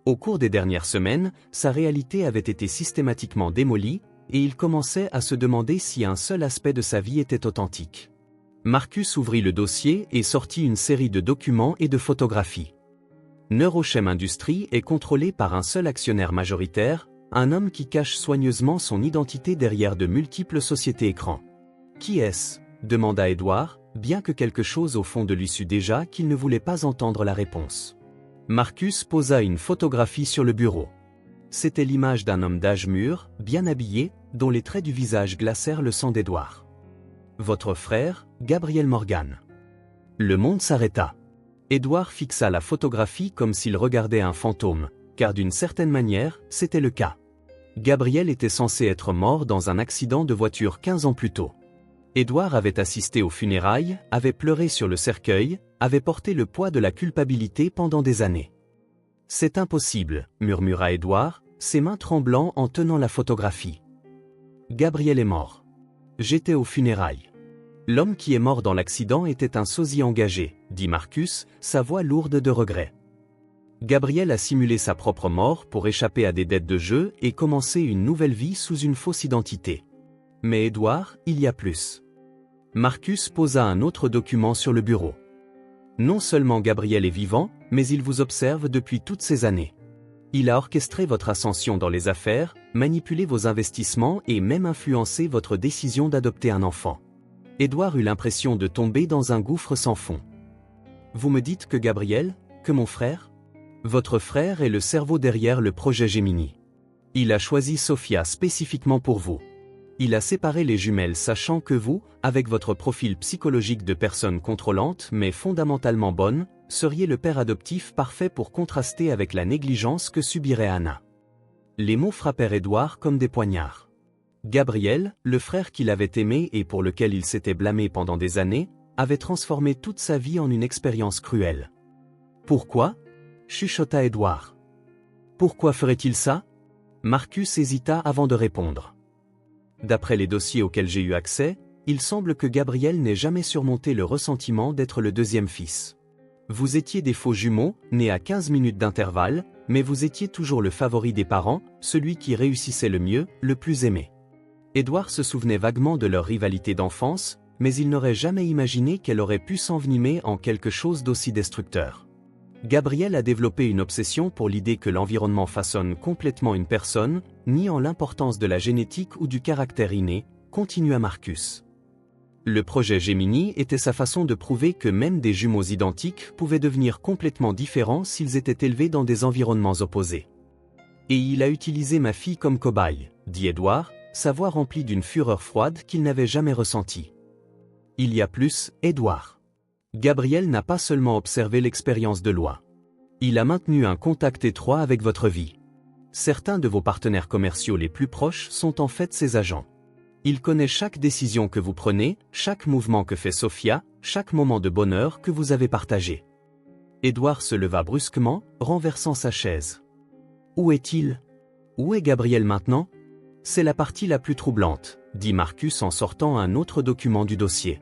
Au cours des dernières semaines, sa réalité avait été systématiquement démolie, et il commençait à se demander si un seul aspect de sa vie était authentique. Marcus ouvrit le dossier et sortit une série de documents et de photographies. Neurochem Industries est contrôlé par un seul actionnaire majoritaire, un homme qui cache soigneusement son identité derrière de multiples sociétés écrans. « Qui est-ce » demanda Edward, bien que quelque chose au fond de lui sût déjà qu'il ne voulait pas entendre la réponse. Marcus posa une photographie sur le bureau. C'était l'image d'un homme d'âge mûr, bien habillé, dont les traits du visage glacèrent le sang d'Edward. « Votre frère, Gabriel Morgan. » Le monde s'arrêta. Edward fixa la photographie comme s'il regardait un fantôme, car d'une certaine manière, c'était le cas. Gabriel était censé être mort dans un accident de voiture 15 ans plus tôt. Edward avait assisté aux funérailles, avait pleuré sur le cercueil, avait porté le poids de la culpabilité pendant des années. « C'est impossible, » murmura Edward, ses mains tremblant en tenant la photographie. « Gabriel est mort. J'étais aux funérailles. L'homme qui est mort dans l'accident était un sosie engagé, » dit Marcus, sa voix lourde de regret. Gabriel a simulé sa propre mort pour échapper à des dettes de jeu et commencer une nouvelle vie sous une fausse identité. Mais Edward, il y a plus. Marcus posa un autre document sur le bureau. Non seulement Gabriel est vivant, mais il vous observe depuis toutes ces années. Il a orchestré votre ascension dans les affaires, manipulé vos investissements et même influencé votre décision d'adopter un enfant. Edward eut l'impression de tomber dans un gouffre sans fond. Vous me dites que Gabriel, que mon frère? Votre frère est le cerveau derrière le projet Gemini. Il a choisi Sophia spécifiquement pour vous. Il a séparé les jumelles sachant que vous, avec votre profil psychologique de personne contrôlante mais fondamentalement bonne, seriez le père adoptif parfait pour contraster avec la négligence que subirait Anna. Les mots frappèrent Edward comme des poignards. Gabriel, le frère qu'il avait aimé et pour lequel il s'était blâmé pendant des années, avait transformé toute sa vie en une expérience cruelle. Pourquoi? Chuchota Édouard. Pourquoi ferait-il ça? Marcus hésita avant de répondre. D'après les dossiers auxquels j'ai eu accès, il semble que Gabriel n'ait jamais surmonté le ressentiment d'être le deuxième fils. Vous étiez des faux jumeaux, nés à 15 minutes d'intervalle, mais vous étiez toujours le favori des parents, celui qui réussissait le mieux, le plus aimé. Édouard se souvenait vaguement de leur rivalité d'enfance, mais il n'aurait jamais imaginé qu'elle aurait pu s'envenimer en quelque chose d'aussi destructeur. Gabriel a développé une obsession pour l'idée que l'environnement façonne complètement une personne, niant l'importance de la génétique ou du caractère inné, continua Marcus. Le projet Gemini était sa façon de prouver que même des jumeaux identiques pouvaient devenir complètement différents s'ils étaient élevés dans des environnements opposés. Et il a utilisé ma fille comme cobaye, dit Édouard, sa voix remplie d'une fureur froide qu'il n'avait jamais ressentie. Il y a plus, Édouard. Gabriel n'a pas seulement observé l'expérience de loi. Il a maintenu un contact étroit avec votre vie. Certains de vos partenaires commerciaux les plus proches sont en fait ses agents. Il connaît chaque décision que vous prenez, chaque mouvement que fait Sophia, chaque moment de bonheur que vous avez partagé. Édouard se leva brusquement, renversant sa chaise. Où est-il? Où est Gabriel maintenant? C'est la partie la plus troublante, dit Marcus en sortant un autre document du dossier.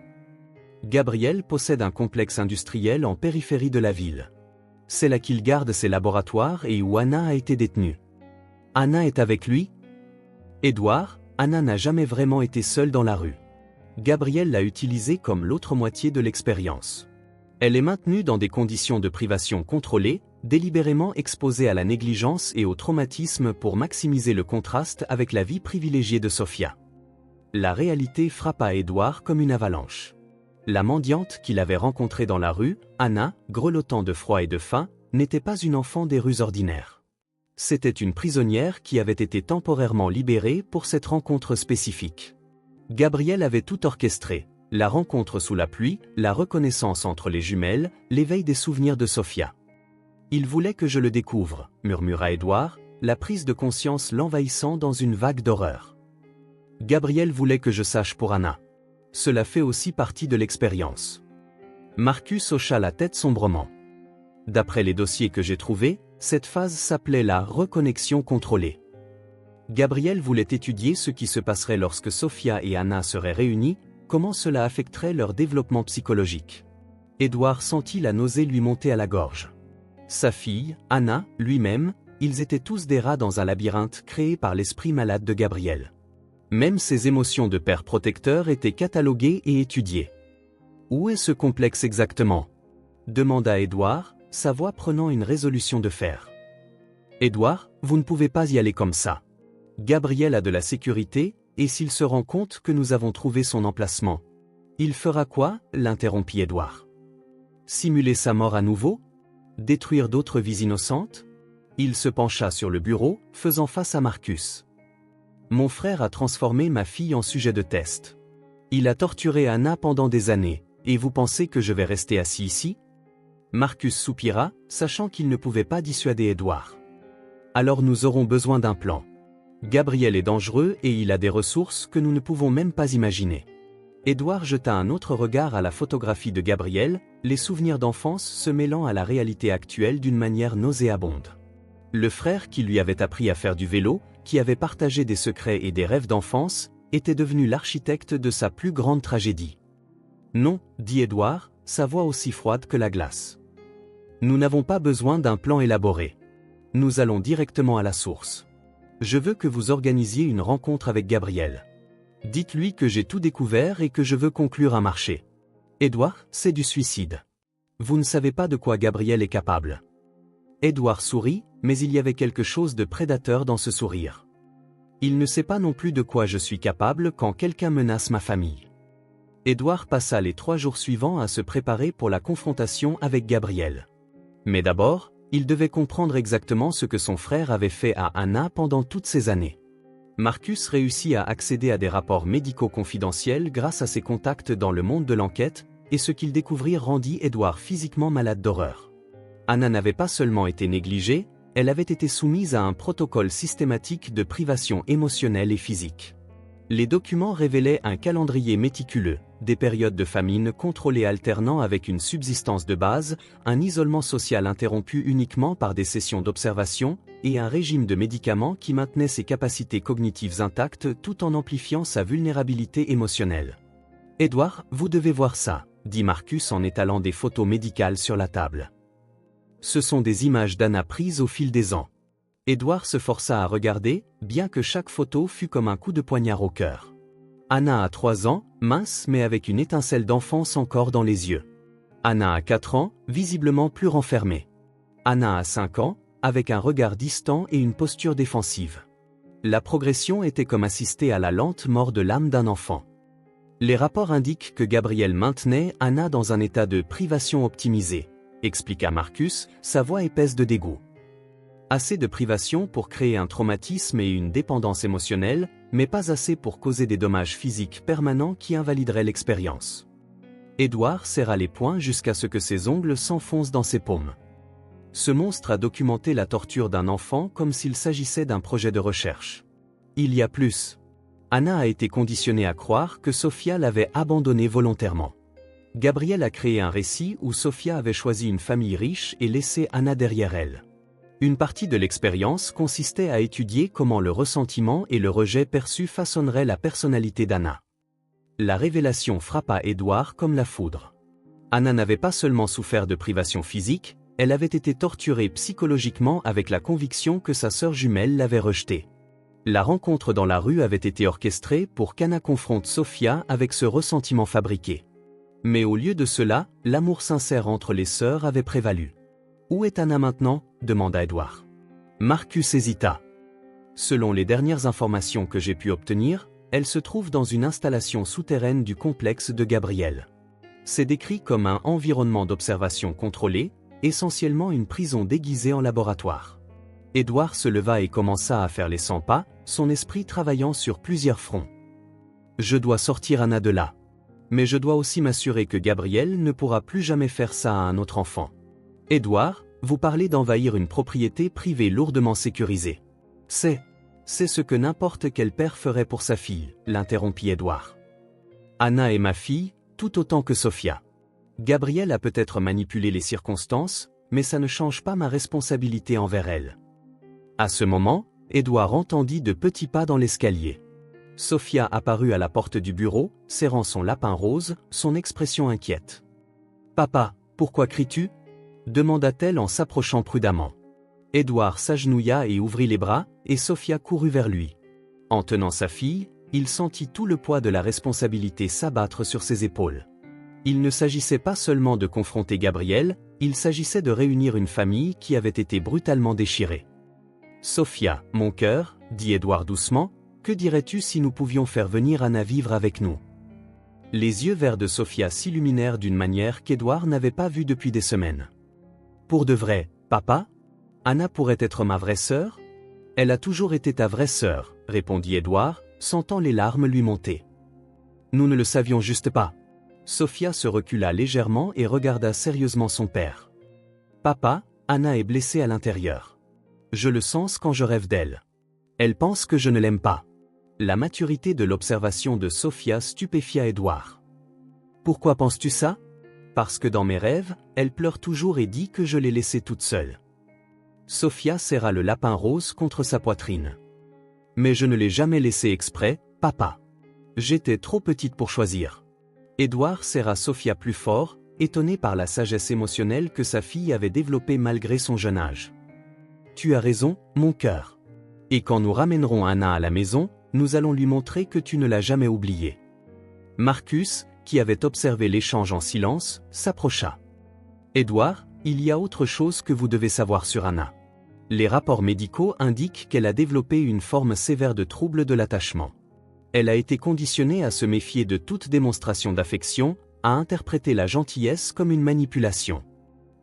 Gabriel possède un complexe industriel en périphérie de la ville. C'est là qu'il garde ses laboratoires et où Anna a été détenue. Anna est avec lui? Édouard, Anna n'a jamais vraiment été seule dans la rue. Gabriel l'a utilisée comme l'autre moitié de l'expérience. Elle est maintenue dans des conditions de privation contrôlées, délibérément exposée à la négligence et au traumatisme pour maximiser le contraste avec la vie privilégiée de Sophia. La réalité frappa Édouard comme une avalanche. La mendiante qu'il avait rencontrée dans la rue, Anna, grelottant de froid et de faim, n'était pas une enfant des rues ordinaires. C'était une prisonnière qui avait été temporairement libérée pour cette rencontre spécifique. Gabriel avait tout orchestré, la rencontre sous la pluie, la reconnaissance entre les jumelles, l'éveil des souvenirs de Sophia. Il voulait que je le découvre, murmura Édouard, la prise de conscience l'envahissant dans une vague d'horreur. Gabriel voulait que je sache pour Anna. Cela fait aussi partie de l'expérience. Marcus hocha la tête sombrement. D'après les dossiers que j'ai trouvés, cette phase s'appelait la reconnexion contrôlée. Gabriel voulait étudier ce qui se passerait lorsque Sophia et Anna seraient réunies, comment cela affecterait leur développement psychologique. Édouard sentit la nausée lui monter à la gorge. Sa fille, Anna, lui-même, ils étaient tous des rats dans un labyrinthe créé par l'esprit malade de Gabriel. Même ses émotions de père protecteur étaient cataloguées et étudiées. Où est ce complexe exactement? Demanda Édouard, sa voix prenant une résolution de fer. Édouard, vous ne pouvez pas y aller comme ça. Gabriel a de la sécurité, et s'il se rend compte que nous avons trouvé son emplacement, il fera quoi? L'interrompit Édouard. Simuler sa mort à nouveau? Détruire d'autres vies innocentes? Il se pencha sur le bureau, faisant face à Marcus. Mon frère a transformé ma fille en sujet de test. Il a torturé Anna pendant des années, et vous pensez que je vais rester assis ici? Marcus soupira, sachant qu'il ne pouvait pas dissuader Édouard. Alors nous aurons besoin d'un plan. Gabriel est dangereux et il a des ressources que nous ne pouvons même pas imaginer. Édouard jeta un autre regard à la photographie de Gabriel, les souvenirs d'enfance se mêlant à la réalité actuelle d'une manière nauséabonde. Le frère qui lui avait appris à faire du vélo, qui avait partagé des secrets et des rêves d'enfance, était devenu l'architecte de sa plus grande tragédie. Non, dit Édouard, sa voix aussi froide que la glace. Nous n'avons pas besoin d'un plan élaboré. Nous allons directement à la source. Je veux que vous organisiez une rencontre avec Gabriel. Dites-lui que j'ai tout découvert et que je veux conclure un marché. Édouard, c'est du suicide. Vous ne savez pas de quoi Gabriel est capable. Édouard sourit, mais il y avait quelque chose de prédateur dans ce sourire. Il ne sait pas non plus de quoi je suis capable quand quelqu'un menace ma famille. Édouard passa les 3 jours suivants à se préparer pour la confrontation avec Gabriel. Mais d'abord, il devait comprendre exactement ce que son frère avait fait à Anna pendant toutes ces années. Marcus réussit à accéder à des rapports médicaux confidentiels grâce à ses contacts dans le monde de l'enquête, et ce qu'il découvrit rendit Édouard physiquement malade d'horreur. Anna n'avait pas seulement été négligée, elle avait été soumise à un protocole systématique de privation émotionnelle et physique. Les documents révélaient un calendrier méticuleux, des périodes de famine contrôlées alternant avec une subsistance de base, un isolement social interrompu uniquement par des sessions d'observation, et un régime de médicaments qui maintenait ses capacités cognitives intactes tout en amplifiant sa vulnérabilité émotionnelle. « Edouard, vous devez voir ça », dit Marcus en étalant des photos médicales sur la table. Ce sont des images d'Anna prises au fil des ans. Edouard se força à regarder, bien que chaque photo fût comme un coup de poignard au cœur. Anna a 3 ans, mince mais avec une étincelle d'enfance encore dans les yeux. Anna a 4 ans, visiblement plus renfermée. Anna a 5 ans, avec un regard distant et une posture défensive. La progression était comme assister à la lente mort de l'âme d'un enfant. Les rapports indiquent que Gabriel maintenait Anna dans un état de privation optimisée, expliqua Marcus, sa voix épaisse de dégoût. Assez de privation pour créer un traumatisme et une dépendance émotionnelle, mais pas assez pour causer des dommages physiques permanents qui invalideraient l'expérience. Edouard serra les poings jusqu'à ce que ses ongles s'enfoncent dans ses paumes. Ce monstre a documenté la torture d'un enfant comme s'il s'agissait d'un projet de recherche. Il y a plus. Anna a été conditionnée à croire que Sophia l'avait abandonnée volontairement. Gabriel a créé un récit où Sophia avait choisi une famille riche et laissé Anna derrière elle. Une partie de l'expérience consistait à étudier comment le ressentiment et le rejet perçus façonneraient la personnalité d'Anna. La révélation frappa Edouard comme la foudre. Anna n'avait pas seulement souffert de privation physique, elle avait été torturée psychologiquement avec la conviction que sa sœur jumelle l'avait rejetée. La rencontre dans la rue avait été orchestrée pour qu'Anna confronte Sophia avec ce ressentiment fabriqué. Mais au lieu de cela, l'amour sincère entre les sœurs avait prévalu. « Où est Anna maintenant » demanda Edouard. Marcus hésita. Selon les dernières informations que j'ai pu obtenir, elle se trouve dans une installation souterraine du complexe de Gabriel. C'est décrit comme un environnement d'observation contrôlé, essentiellement une prison déguisée en laboratoire. Edouard se leva et commença à faire les 100 pas, son esprit travaillant sur plusieurs fronts. Je dois sortir Anna de là. Mais je dois aussi m'assurer que Gabriel ne pourra plus jamais faire ça à un autre enfant. Edouard, vous parlez d'envahir une propriété privée lourdement sécurisée. C'est ce que n'importe quel père ferait pour sa fille, l'interrompit Edouard. Anna est ma fille, tout autant que Sophia. Gabriel a peut-être manipulé les circonstances, mais ça ne change pas ma responsabilité envers elle. À ce moment, Edouard entendit de petits pas dans l'escalier. Sophia apparut à la porte du bureau, serrant son lapin rose, son expression inquiète. « Papa, pourquoi cries-tu » demanda-t-elle en s'approchant prudemment. Edouard s'agenouilla et ouvrit les bras, et Sophia courut vers lui. En tenant sa fille, il sentit tout le poids de la responsabilité s'abattre sur ses épaules. Il ne s'agissait pas seulement de confronter Gabriel, il s'agissait de réunir une famille qui avait été brutalement déchirée. « Sophia, mon cœur, dit Edouard doucement, que dirais-tu si nous pouvions faire venir Anna vivre avec nous ?» Les yeux verts de Sophia s'illuminèrent d'une manière qu'Edouard n'avait pas vue depuis des semaines. « Pour de vrai, papa ? Anna pourrait être ma vraie sœur ? Elle a toujours été ta vraie sœur, répondit Edouard, sentant les larmes lui monter. Nous ne le savions juste pas. Sophia se recula légèrement et regarda sérieusement son père. Papa, Anna est blessée à l'intérieur. Je le sens quand je rêve d'elle. Elle pense que je ne l'aime pas. La maturité de l'observation de Sophia stupéfia Edouard. Pourquoi penses-tu ça ? Parce que dans mes rêves, elle pleure toujours et dit que je l'ai laissée toute seule. Sophia serra le lapin rose contre sa poitrine. Mais je ne l'ai jamais laissé exprès, papa. J'étais trop petite pour choisir. Edouard serra Sophia plus fort, étonné par la sagesse émotionnelle que sa fille avait développée malgré son jeune âge. Tu as raison, mon cœur. Et quand nous ramènerons Anna à la maison, nous allons lui montrer que tu ne l'as jamais oubliée. Marcus, qui avait observé l'échange en silence, s'approcha. Edouard, il y a autre chose que vous devez savoir sur Anna. Les rapports médicaux indiquent qu'elle a développé une forme sévère de trouble de l'attachement. Elle a été conditionnée à se méfier de toute démonstration d'affection, à interpréter la gentillesse comme une manipulation.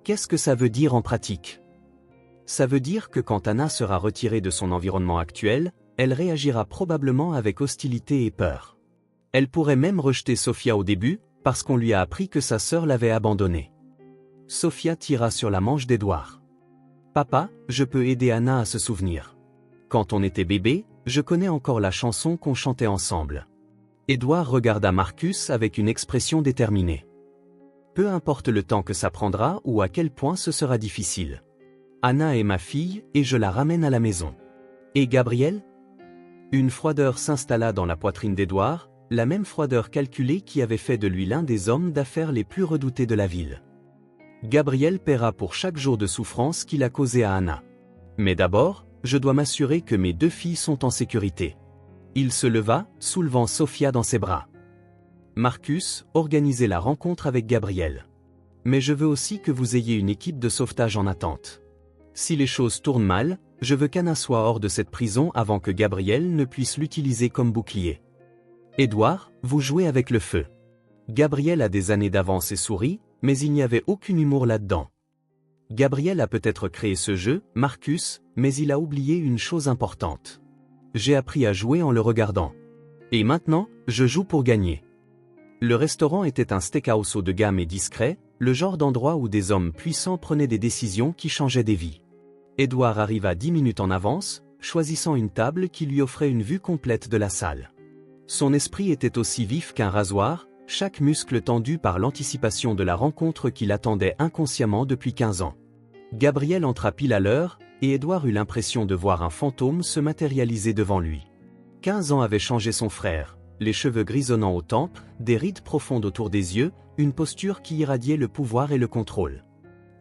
Qu'est-ce que ça veut dire en pratique ? Ça veut dire que quand Anna sera retirée de son environnement actuel, elle réagira probablement avec hostilité et peur. Elle pourrait même rejeter Sophia au début, parce qu'on lui a appris que sa sœur l'avait abandonnée. Sophia tira sur la manche d'Edouard. « Papa, je peux aider Anna à se souvenir. Quand on était bébé, Je connais encore la chanson qu'on chantait ensemble. Édouard regarda Marcus avec une expression déterminée. Peu importe le temps que ça prendra ou à quel point ce sera difficile. Anna est ma fille et je la ramène à la maison. Et Gabriel? Une froideur s'installa dans la poitrine d'Édouard, la même froideur calculée qui avait fait de lui l'un des hommes d'affaires les plus redoutés de la ville. Gabriel paiera pour chaque jour de souffrance qu'il a causé à Anna. Mais d'abord, je dois m'assurer que mes deux filles sont en sécurité. Il se leva, soulevant Sophia dans ses bras. Marcus, organisez la rencontre avec Gabriel. Mais je veux aussi que vous ayez une équipe de sauvetage en attente. Si les choses tournent mal, je veux qu'Anna soit hors de cette prison avant que Gabriel ne puisse l'utiliser comme bouclier. Édouard, vous jouez avec le feu. Gabriel a des années d'avance et sourit, mais il n'y avait aucun humour là-dedans. Gabriel a peut-être créé ce jeu, Marcus, mais il a oublié une chose importante. J'ai appris à jouer en le regardant. Et maintenant, je joue pour gagner. Le restaurant était un steakhouse haut de gamme et discret, le genre d'endroit où des hommes puissants prenaient des décisions qui changeaient des vies. Édouard arriva 10 minutes en avance, choisissant une table qui lui offrait une vue complète de la salle. Son esprit était aussi vif qu'un rasoir, chaque muscle tendu par l'anticipation de la rencontre qu'il attendait inconsciemment depuis 15 ans. Gabriel entra pile à l'heure, et Édouard eut l'impression de voir un fantôme se matérialiser devant lui. 15 ans avaient changé son frère, les cheveux grisonnants aux tempes, des rides profondes autour des yeux, une posture qui irradiait le pouvoir et le contrôle.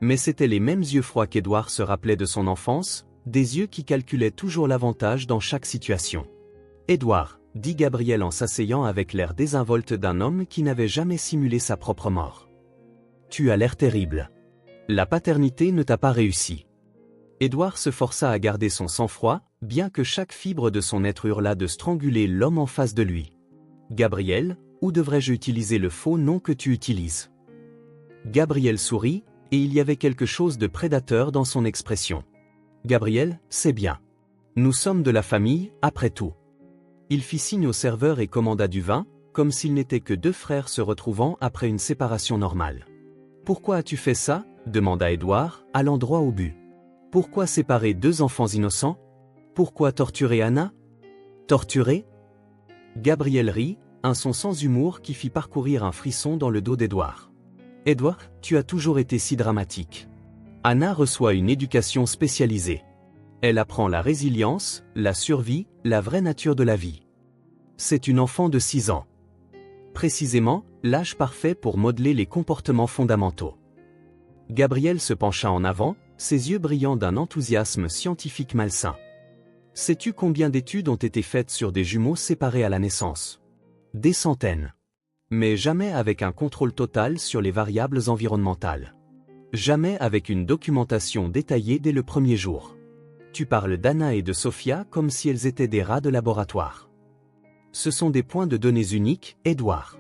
Mais c'étaient les mêmes yeux froids qu'Édouard se rappelait de son enfance, des yeux qui calculaient toujours l'avantage dans chaque situation. « Édouard », dit Gabriel en s'asseyant avec l'air désinvolte d'un homme qui n'avait jamais simulé sa propre mort. « Tu as l'air terrible. La paternité ne t'a pas réussi. » Édouard se força à garder son sang-froid, bien que chaque fibre de son être hurlât de stranguler l'homme en face de lui. « Gabriel, où devrais-je utiliser le faux nom que tu utilises ?» Gabriel sourit, et il y avait quelque chose de prédateur dans son expression. « Gabriel, c'est bien. Nous sommes de la famille, après tout. » Il fit signe au serveur et commanda du vin, comme s'ils n'étaient que deux frères se retrouvant après une séparation normale. « Pourquoi as-tu fait ça ?» demanda Édouard, allant droit au but. « Pourquoi séparer deux enfants innocents? Pourquoi torturer Anna? » « Torturer ?» Gabriel rit, un son sans humour qui fit parcourir un frisson dans le dos d'Édouard. « Édouard, tu as toujours été si dramatique. Anna reçoit une éducation spécialisée. Elle apprend la résilience, la survie, la vraie nature de la vie. C'est une enfant de 6 ans. Précisément, l'âge parfait pour modeler les comportements fondamentaux. » Gabriel se pencha en avant, ses yeux brillant d'un enthousiasme scientifique malsain. « Sais-tu combien d'études ont été faites sur des jumeaux séparés à la naissance? Des centaines. Mais jamais avec un contrôle total sur les variables environnementales. Jamais avec une documentation détaillée dès le premier jour. Tu parles d'Anna et de Sophia comme si elles étaient des rats de laboratoire. Ce sont des points de données uniques, Édouard.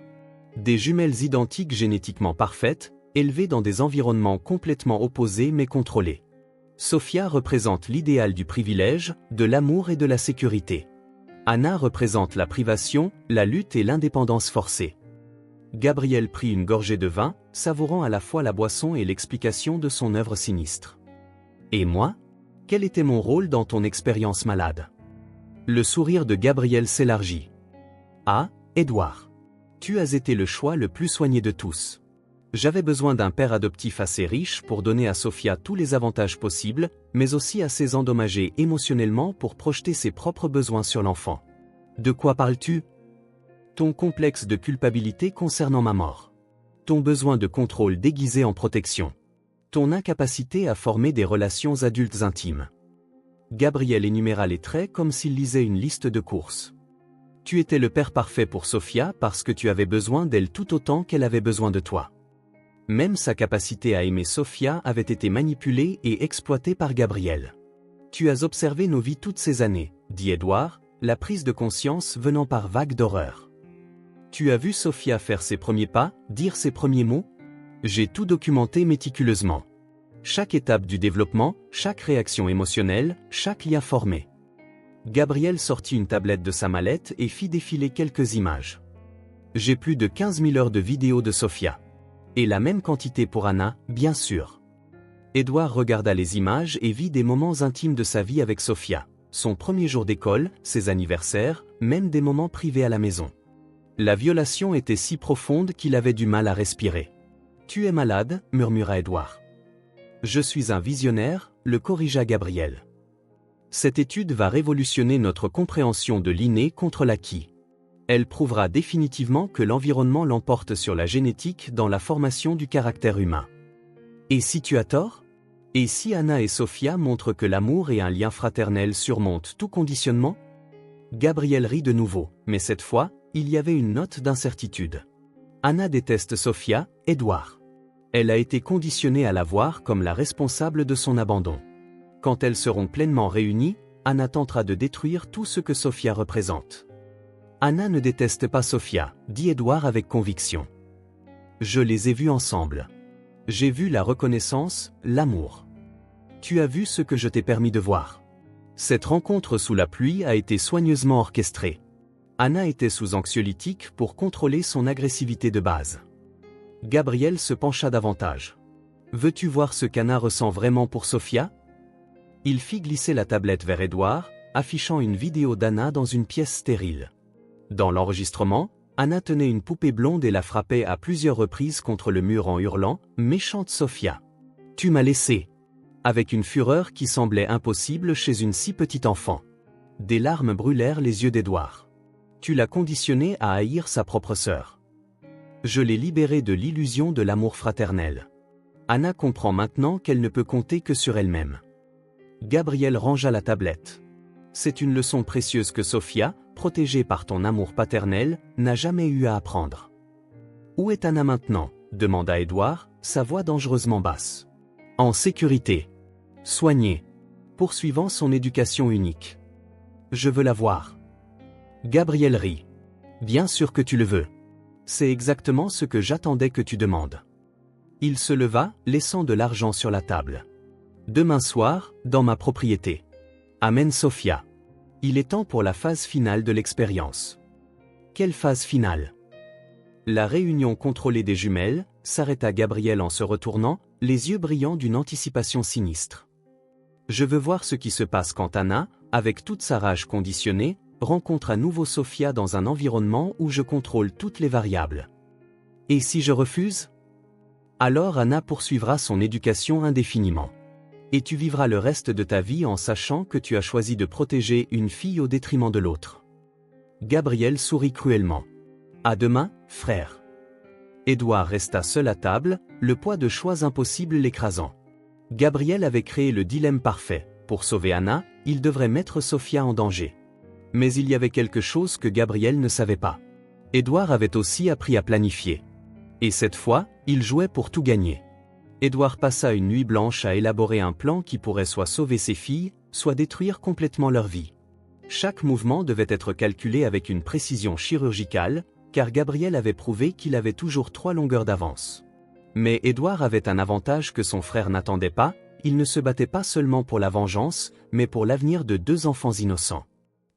Des jumelles identiques génétiquement parfaites, élevées dans des environnements complètement opposés mais contrôlés. Sophia représente l'idéal du privilège, de l'amour et de la sécurité. Anna représente la privation, la lutte et l'indépendance forcée. » Gabriel prit une gorgée de vin, savourant à la fois la boisson et l'explication de son œuvre sinistre. « Et moi? Quel était mon rôle dans ton expérience malade? » Le sourire de Gabriel s'élargit. « Ah, Édouard. Tu as été le choix le plus soigné de tous. J'avais besoin d'un père adoptif assez riche pour donner à Sophia tous les avantages possibles, mais aussi assez endommagé émotionnellement pour projeter ses propres besoins sur l'enfant. De quoi parles-tu? Ton complexe de culpabilité concernant ma mort. Ton besoin de contrôle déguisé en protection. Ton incapacité à former des relations adultes intimes. » Gabriel énuméra les traits comme s'il lisait une liste de courses. « Tu étais le père parfait pour Sophia parce que tu avais besoin d'elle tout autant qu'elle avait besoin de toi. » Même sa capacité à aimer Sophia avait été manipulée et exploitée par Gabriel. « Tu as observé nos vies toutes ces années, » dit Édouard, la prise de conscience venant par vagues d'horreur. « Tu as vu Sophia faire ses premiers pas, dire ses premiers mots? J'ai tout documenté méticuleusement. Chaque étape du développement, chaque réaction émotionnelle, chaque lien formé. » Gabriel sortit une tablette de sa mallette et fit défiler quelques images. « J'ai plus de 15 000 heures de vidéos de Sophia. Et la même quantité pour Anna, bien sûr. » Édouard regarda les images et vit des moments intimes de sa vie avec Sophia. son premier jour d'école, ses anniversaires, même des moments privés à la maison. La violation était si profonde qu'il avait du mal à respirer. « Tu es malade » murmura Édouard. « Je suis un visionnaire » le corrigea Gabriel. Cette étude va révolutionner notre compréhension de l'inné contre l'acquis. Elle prouvera définitivement que l'environnement l'emporte sur la génétique dans la formation du caractère humain. Et si tu as tort ? Et si Anna et Sophia montrent que l'amour et un lien fraternel surmontent tout conditionnement ? Gabriel rit de nouveau, mais cette fois, il y avait une note d'incertitude. Anna déteste Sophia, Édouard. Elle a été conditionnée à la voir comme la responsable de son abandon. Quand elles seront pleinement réunies, Anna tentera de détruire tout ce que Sophia représente. Anna ne déteste pas Sophia, dit Édouard avec conviction. Je les ai vus ensemble. J'ai vu la reconnaissance, l'amour. Tu as vu ce que je t'ai permis de voir. Cette rencontre sous la pluie a été soigneusement orchestrée. Anna était sous anxiolytique pour contrôler son agressivité de base. Gabriel se pencha davantage. Veux-tu voir ce qu'Anna ressent vraiment pour Sophia ? Il fit glisser la tablette vers Édouard, affichant une vidéo d'Anna dans une pièce stérile. Dans l'enregistrement, Anna tenait une poupée blonde et la frappait à plusieurs reprises contre le mur en hurlant « Méchante Sophia ! Tu m'as laissé !» avec une fureur qui semblait impossible chez une si petite enfant. Des larmes brûlèrent les yeux d'Édouard. Tu l'as conditionnée à haïr sa propre sœur. Je l'ai libérée de l'illusion de l'amour fraternel. Anna comprend maintenant qu'elle ne peut compter que sur elle-même. Gabriel rangea la tablette. C'est une leçon précieuse que Sophia, protégée par ton amour paternel, n'a jamais eu à apprendre. Où est Anna maintenant ? demanda Édouard, sa voix dangereusement basse. En sécurité. Soignée. Poursuivant son éducation unique. Je veux la voir. Gabriel rit. Bien sûr que tu le veux. C'est exactement ce que j'attendais que tu demandes. Il se leva, laissant de l'argent sur la table. Demain soir, dans ma propriété. Amène Sophia. Il est temps pour la phase finale de l'expérience. Quelle phase finale ? La réunion contrôlée des jumelles, s'arrêta Gabriel en se retournant, les yeux brillants d'une anticipation sinistre. Je veux voir ce qui se passe quand Anna, avec toute sa rage conditionnée, rencontre à nouveau Sophia dans un environnement où je contrôle toutes les variables. Et si je refuse ? Alors Anna poursuivra son éducation indéfiniment. Et tu vivras le reste de ta vie en sachant que tu as choisi de protéger une fille au détriment de l'autre. Gabriel sourit cruellement. À demain, frère. Édouard resta seul à table, le poids de choix impossibles l'écrasant. Gabriel avait créé le dilemme parfait. Pour sauver Anna, il devrait mettre Sophia en danger. Mais il y avait quelque chose que Gabriel ne savait pas. Édouard avait aussi appris à planifier. Et cette fois, il jouait pour tout gagner. Édouard passa une nuit blanche à élaborer un plan qui pourrait soit sauver ses filles, soit détruire complètement leur vie. Chaque mouvement devait être calculé avec une précision chirurgicale, car Gabriel avait prouvé qu'il avait toujours 3 longueurs d'avance. Mais Édouard avait un avantage que son frère n'attendait pas, il ne se battait pas seulement pour la vengeance, mais pour l'avenir de 2 enfants innocents.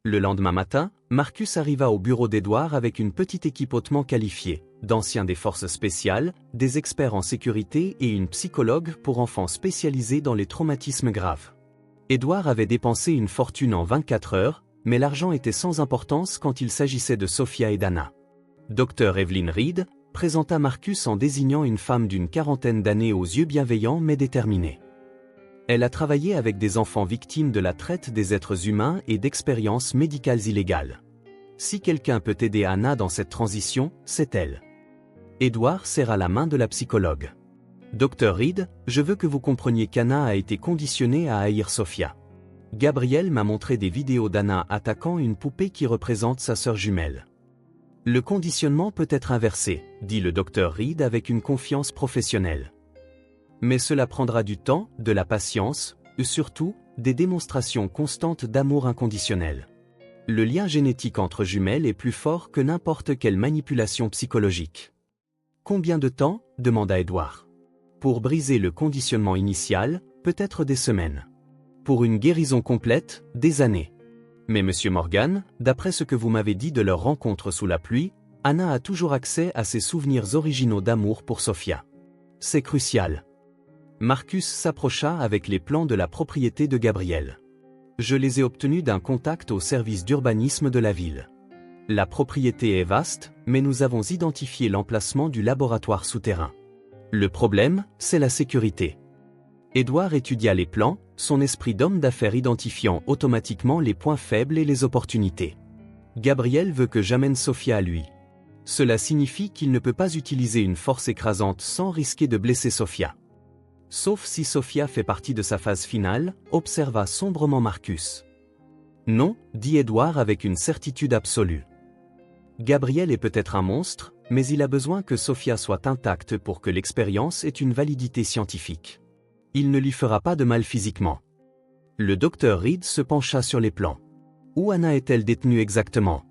Le lendemain matin, Marcus arriva au bureau d'Édouard avec une petite équipe hautement qualifiée, d'anciens des forces spéciales, des experts en sécurité et une psychologue pour enfants spécialisée dans les traumatismes graves. Édouard avait dépensé une fortune en 24 heures, mais l'argent était sans importance quand il s'agissait de Sophia et d'Anna. Dr Evelyn Reed présenta Marcus en désignant une femme d'une 40aine d'années aux yeux bienveillants mais déterminés. Elle a travaillé avec des enfants victimes de la traite des êtres humains et d'expériences médicales illégales. Si quelqu'un peut aider Anna dans cette transition, c'est elle. Édouard serra la main de la psychologue. Dr Reed, je veux que vous compreniez qu'Anna a été conditionnée à haïr Sophia. Gabriel m'a montré des vidéos d'Anna attaquant une poupée qui représente sa sœur jumelle. Le conditionnement peut être inversé, dit le Dr Reed avec une confiance professionnelle. Mais cela prendra du temps, de la patience, et surtout, des démonstrations constantes d'amour inconditionnel. Le lien génétique entre jumelles est plus fort que n'importe quelle manipulation psychologique. Combien de temps ? demanda Édouard. Pour briser le conditionnement initial, peut-être des semaines. Pour une guérison complète, des années. Mais Monsieur Morgan, d'après ce que vous m'avez dit de leur rencontre sous la pluie, Anna a toujours accès à ses souvenirs originaux d'amour pour Sophia. C'est crucial. Marcus s'approcha avec les plans de la propriété de Gabriel. Je les ai obtenus d'un contact au service d'urbanisme de la ville. La propriété est vaste, mais nous avons identifié l'emplacement du laboratoire souterrain. Le problème, c'est la sécurité. Édouard étudia les plans, son esprit d'homme d'affaires identifiant automatiquement les points faibles et les opportunités. Gabriel veut que j'amène Sophia à lui. Cela signifie qu'il ne peut pas utiliser une force écrasante sans risquer de blesser Sophia. Sauf si Sophia fait partie de sa phase finale, observa sombrement Marcus. Non, dit Édouard avec une certitude absolue. Gabriel est peut-être un monstre, mais il a besoin que Sophia soit intacte pour que l'expérience ait une validité scientifique. Il ne lui fera pas de mal physiquement. Le docteur Reed se pencha sur les plans. Où Anna est-elle détenue exactement?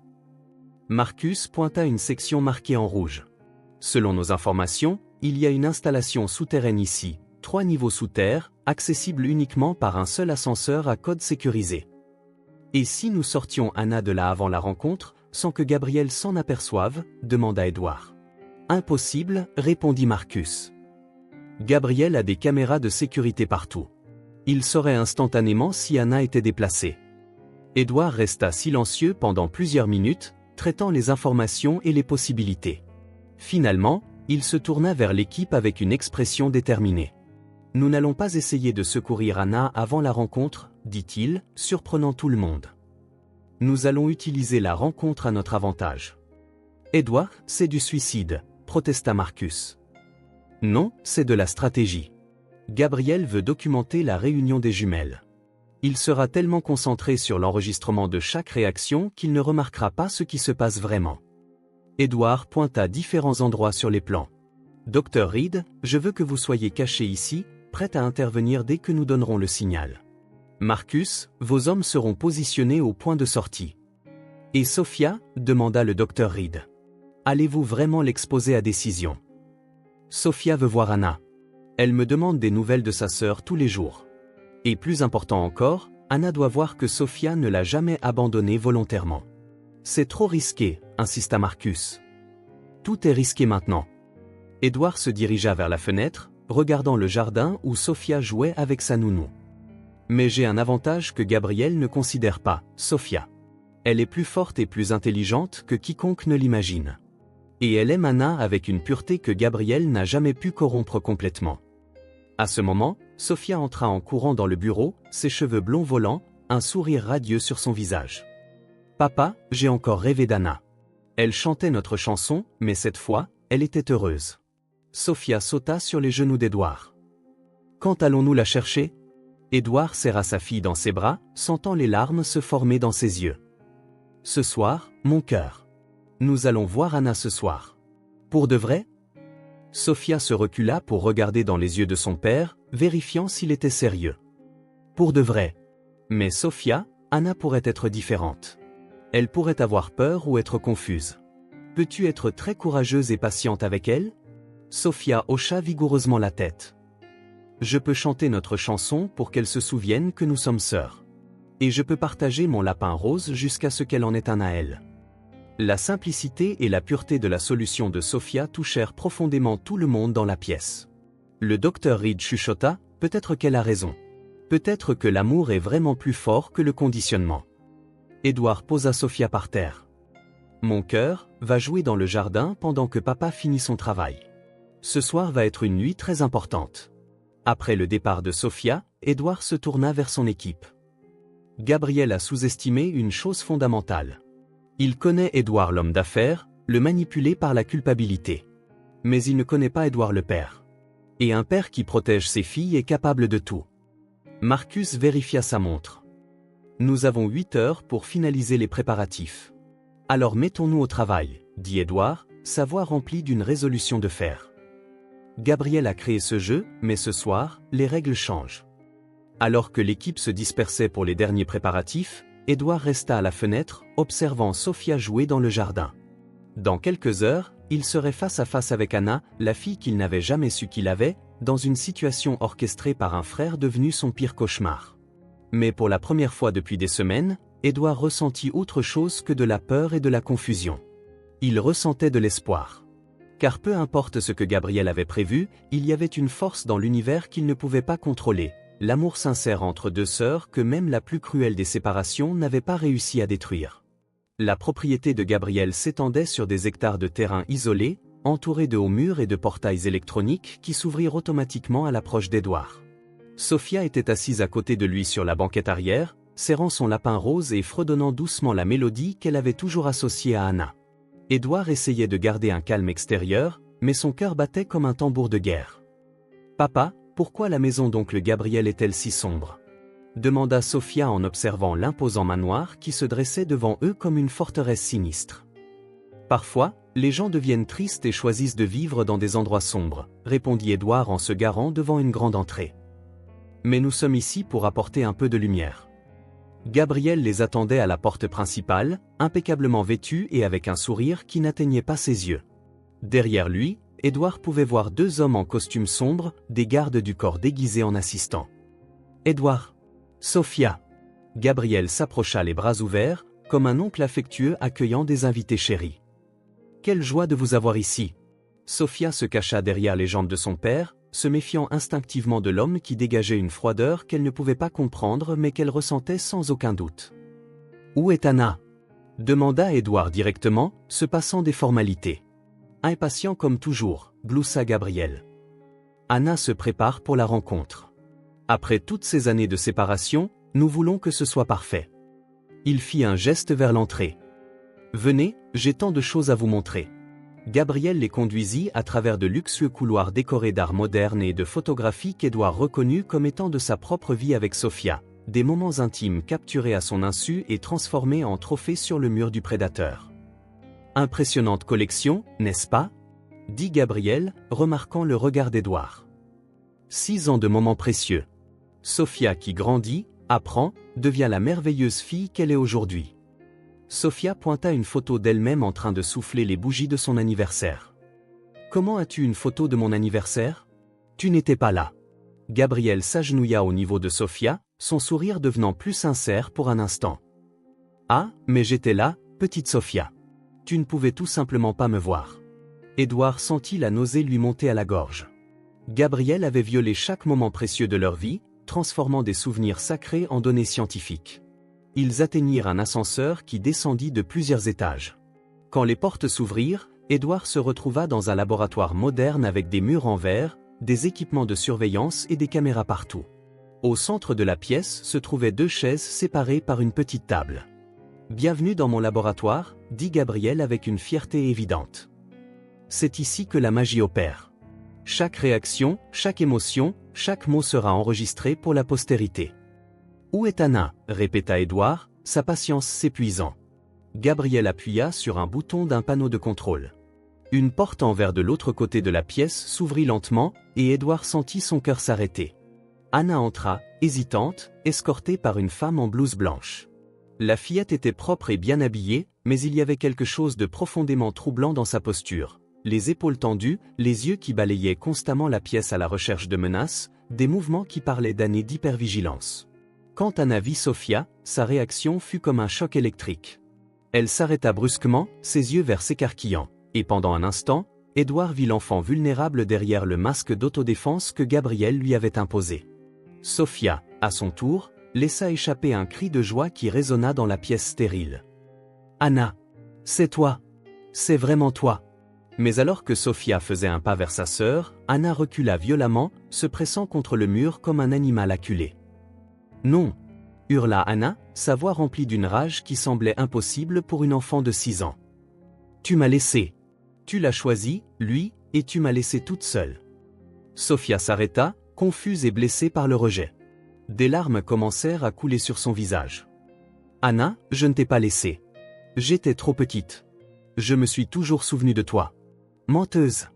Marcus pointa une section marquée en rouge. Selon nos informations, il y a une installation souterraine ici, 3 niveaux sous terre, accessible uniquement par un seul ascenseur à code sécurisé. Et si nous sortions Anna de là avant la rencontre, sans que Gabriel s'en aperçoive, demanda Édouard. Impossible, répondit Marcus. Gabriel a des caméras de sécurité partout. Il saurait instantanément si Anna était déplacée. Édouard resta silencieux pendant plusieurs minutes, traitant les informations et les possibilités. Finalement, il se tourna vers l'équipe avec une expression déterminée. Nous n'allons pas essayer de secourir Anna avant la rencontre, dit-il, surprenant tout le monde. Nous allons utiliser la rencontre à notre avantage. Édouard, c'est du suicide, protesta Marcus. Non, c'est de la stratégie. Gabriel veut documenter la réunion des jumelles. Il sera tellement concentré sur l'enregistrement de chaque réaction qu'il ne remarquera pas ce qui se passe vraiment. Édouard pointa différents endroits sur les plans. Dr Reed, je veux que vous soyez caché ici, prêt à intervenir dès que nous donnerons le signal. Marcus, vos hommes seront positionnés au point de sortie. Et Sophia, demanda le Dr Reed. Allez-vous vraiment l'exposer à décision? Sophia veut voir Anna. Elle me demande des nouvelles de sa sœur tous les jours. Et plus important encore, Anna doit voir que Sophia ne l'a jamais abandonnée volontairement. C'est trop risqué, insista Marcus. Tout est risqué maintenant. Édouard se dirigea vers la fenêtre, regardant le jardin où Sophia jouait avec sa nounou. Mais j'ai un avantage que Gabriel ne considère pas, Sophia. Elle est plus forte et plus intelligente que quiconque ne l'imagine. Et elle aime Anna avec une pureté que Gabriel n'a jamais pu corrompre complètement. À ce moment, Sophia entra en courant dans le bureau, ses cheveux blonds volants, un sourire radieux sur son visage. « Papa, j'ai encore rêvé d'Anna. Elle chantait notre chanson, mais cette fois, elle était heureuse. » Sophia sauta sur les genoux d'Édouard. « Quand allons-nous la chercher ?» Édouard serra sa fille dans ses bras, sentant les larmes se former dans ses yeux. « Ce soir, mon cœur. Nous allons voir Anna ce soir. »« Pour de vrai ?» Sophia se recula pour regarder dans les yeux de son père, vérifiant s'il était sérieux. « Pour de vrai. Mais Sophia, Anna pourrait être différente. Elle pourrait avoir peur ou être confuse. Peux-tu être très courageuse et patiente avec elle ?» Sophia hocha vigoureusement la tête. « Je peux chanter notre chanson pour qu'elle se souvienne que nous sommes sœurs. Et je peux partager mon lapin rose jusqu'à ce qu'elle en ait un à elle. » La simplicité et la pureté de la solution de Sophia touchèrent profondément tout le monde dans la pièce. Le docteur Reed chuchota, peut-être qu'elle a raison. Peut-être que l'amour est vraiment plus fort que le conditionnement. Édouard posa Sophia par terre. Mon cœur, va jouer dans le jardin pendant que papa finit son travail. Ce soir va être une nuit très importante. Après le départ de Sophia, Édouard se tourna vers son équipe. Gabriel a sous-estimé une chose fondamentale. Il connaît Édouard l'homme d'affaires, le manipulé par la culpabilité. Mais il ne connaît pas Édouard le père. Et un père qui protège ses filles est capable de tout. Marcus vérifia sa montre. Nous avons 8 heures pour finaliser les préparatifs. Alors mettons-nous au travail, dit Édouard, sa voix remplie d'une résolution de fer. Gabriel a créé ce jeu, mais ce soir, les règles changent. Alors que l'équipe se dispersait pour les derniers préparatifs, Édouard resta à la fenêtre, observant Sophia jouer dans le jardin. Dans quelques heures, il serait face à face avec Anna, la fille qu'il n'avait jamais su qu'il avait, dans une situation orchestrée par un frère devenu son pire cauchemar. Mais pour la première fois depuis des semaines, Édouard ressentit autre chose que de la peur et de la confusion. Il ressentait de l'espoir. Car peu importe ce que Gabriel avait prévu, il y avait une force dans l'univers qu'il ne pouvait pas contrôler, l'amour sincère entre deux sœurs que même la plus cruelle des séparations n'avait pas réussi à détruire. La propriété de Gabriel s'étendait sur des hectares de terrain isolés, entourés de hauts murs et de portails électroniques qui s'ouvrirent automatiquement à l'approche d'Édouard. Sophia était assise à côté de lui sur la banquette arrière, serrant son lapin rose et fredonnant doucement la mélodie qu'elle avait toujours associée à Anna. Édouard essayait de garder un calme extérieur, mais son cœur battait comme un tambour de guerre. « Papa, pourquoi la maison d'oncle Gabriel est-elle si sombre ?» demanda Sophia en observant l'imposant manoir qui se dressait devant eux comme une forteresse sinistre. « Parfois, les gens deviennent tristes et choisissent de vivre dans des endroits sombres, répondit Édouard en se garant devant une grande entrée. Mais nous sommes ici pour apporter un peu de lumière. Gabriel les attendait à la porte principale, impeccablement vêtu et avec un sourire qui n'atteignait pas ses yeux. Derrière lui, Édouard pouvait voir deux hommes en costume sombre, des gardes du corps déguisés en assistants. « Édouard. Sophia. » Gabriel s'approcha les bras ouverts, comme un oncle affectueux accueillant des invités chéris. « Quelle joie de vous avoir ici. » Sophia se cacha derrière les jambes de son père, se méfiant instinctivement de l'homme qui dégageait une froideur qu'elle ne pouvait pas comprendre mais qu'elle ressentait sans aucun doute. « Où est Anna ?» demanda Édouard directement, se passant des formalités. Impatient comme toujours, gloussa Gabriel. Anna se prépare pour la rencontre. Après toutes ces années de séparation, nous voulons que ce soit parfait. Il fit un geste vers l'entrée. Venez, j'ai tant de choses à vous montrer. Gabriel les conduisit à travers de luxueux couloirs décorés d'art moderne et de photographies qu'Édouard reconnut comme étant de sa propre vie avec Sophia, des moments intimes capturés à son insu et transformés en trophées sur le mur du prédateur. Impressionnante collection, n'est-ce pas ? Dit Gabriel, remarquant le regard d'Édouard. 6 ans de moments précieux. Sophia qui grandit, apprend, devient la merveilleuse fille qu'elle est aujourd'hui. Sophia pointa une photo d'elle-même en train de souffler les bougies de son anniversaire. « Comment as-tu une photo de mon anniversaire ? Tu n'étais pas là. » Gabriel s'agenouilla au niveau de Sophia, son sourire devenant plus sincère pour un instant. « Ah, mais j'étais là, petite Sophia. Tu ne pouvais tout simplement pas me voir. » Édouard sentit la nausée lui monter à la gorge. Gabriel avait violé chaque moment précieux de leur vie, transformant des souvenirs sacrés en données scientifiques. Ils atteignirent un ascenseur qui descendit de plusieurs étages. Quand les portes s'ouvrirent, Édouard se retrouva dans un laboratoire moderne avec des murs en verre, des équipements de surveillance et des caméras partout. Au centre de la pièce se trouvaient 2 chaises séparées par une petite table. « Bienvenue dans mon laboratoire », dit Gabriel avec une fierté évidente. « C'est ici que la magie opère. Chaque réaction, chaque émotion, chaque mot sera enregistré pour la postérité. » « Où est Anna ?» répéta Édouard, sa patience s'épuisant. Gabriel appuya sur un bouton d'un panneau de contrôle. Une porte en verre de l'autre côté de la pièce s'ouvrit lentement, et Édouard sentit son cœur s'arrêter. Anna entra, hésitante, escortée par une femme en blouse blanche. La fillette était propre et bien habillée, mais il y avait quelque chose de profondément troublant dans sa posture. Les épaules tendues, les yeux qui balayaient constamment la pièce à la recherche de menaces, des mouvements qui parlaient d'années d'hypervigilance. Quand Anna vit Sophia, sa réaction fut comme un choc électrique. Elle s'arrêta brusquement, ses yeux verts s'écarquillant, et pendant un instant, Édouard vit l'enfant vulnérable derrière le masque d'autodéfense que Gabriel lui avait imposé. Sophia, à son tour, laissa échapper un cri de joie qui résonna dans la pièce stérile. « Anna, c'est toi. C'est vraiment toi. » Mais alors que Sophia faisait un pas vers sa sœur, Anna recula violemment, se pressant contre le mur comme un animal acculé. « Non !» hurla Anna, sa voix remplie d'une rage qui semblait impossible pour une enfant de 6 ans. « Tu m'as laissé. Tu l'as choisi, lui, et tu m'as laissé toute seule. » Sophia s'arrêta, confuse et blessée par le rejet. Des larmes commencèrent à couler sur son visage. « Anna, je ne t'ai pas laissée. J'étais trop petite. Je me suis toujours souvenu de toi. Menteuse !»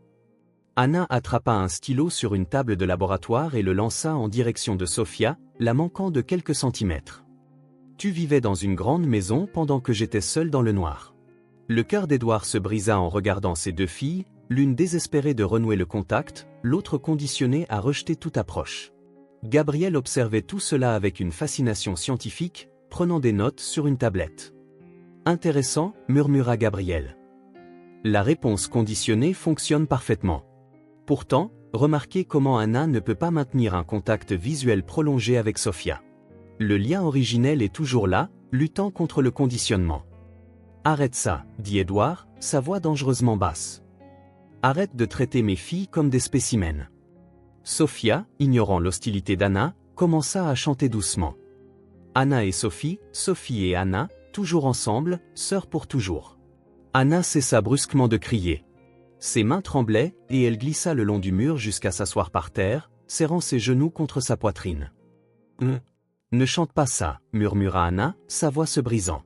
Anna attrapa un stylo sur une table de laboratoire et le lança en direction de Sophia, la manquant de quelques centimètres. « Tu vivais dans une grande maison pendant que j'étais seul dans le noir. » Le cœur d'Édouard se brisa en regardant ses 2 filles, l'une désespérée de renouer le contact, l'autre conditionnée à rejeter toute approche. Gabriel observait tout cela avec une fascination scientifique, prenant des notes sur une tablette. « Intéressant », murmura Gabriel. « La réponse conditionnée fonctionne parfaitement. Pourtant, remarquez comment Anna ne peut pas maintenir un contact visuel prolongé avec Sofia. Le lien originel est toujours là, luttant contre le conditionnement. Arrête ça, dit Edward, sa voix dangereusement basse. Arrête de traiter mes filles comme des spécimens. Sofia, ignorant l'hostilité d'Anna, commença à chanter doucement. Anna et Sophie, Sophie et Anna, toujours ensemble, sœurs pour toujours. Anna cessa brusquement de crier. Ses mains tremblaient, et elle glissa le long du mur jusqu'à s'asseoir par terre, serrant ses genoux contre sa poitrine. Ne chante pas ça, murmura Anna, sa voix se brisant.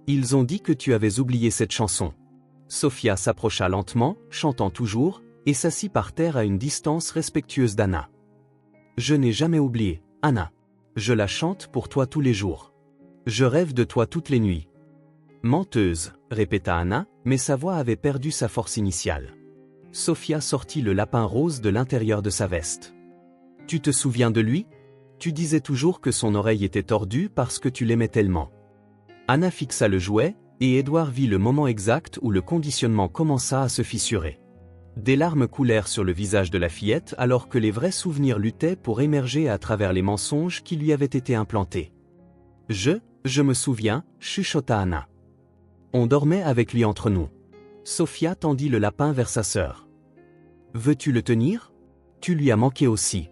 Ils ont dit que tu avais oublié cette chanson. Sofia s'approcha lentement, chantant toujours, et s'assit par terre à une distance respectueuse d'Anna. Je n'ai jamais oublié, Anna. Je la chante pour toi tous les jours. Je rêve de toi toutes les nuits. Menteuse, répéta Anna, mais sa voix avait perdu sa force initiale. Sofia sortit le lapin rose de l'intérieur de sa veste. Tu te souviens de lui? Tu disais toujours que son oreille était tordue parce que tu l'aimais tellement. Anna fixa le jouet, et Edward vit le moment exact où le conditionnement commença à se fissurer. Des larmes coulèrent sur le visage de la fillette alors que les vrais souvenirs luttaient pour émerger à travers les mensonges qui lui avaient été implantés. Je me souviens, chuchota Anna. On dormait avec lui entre nous. Sofia tendit le lapin vers sa sœur. Veux-tu le tenir? Tu lui as manqué aussi.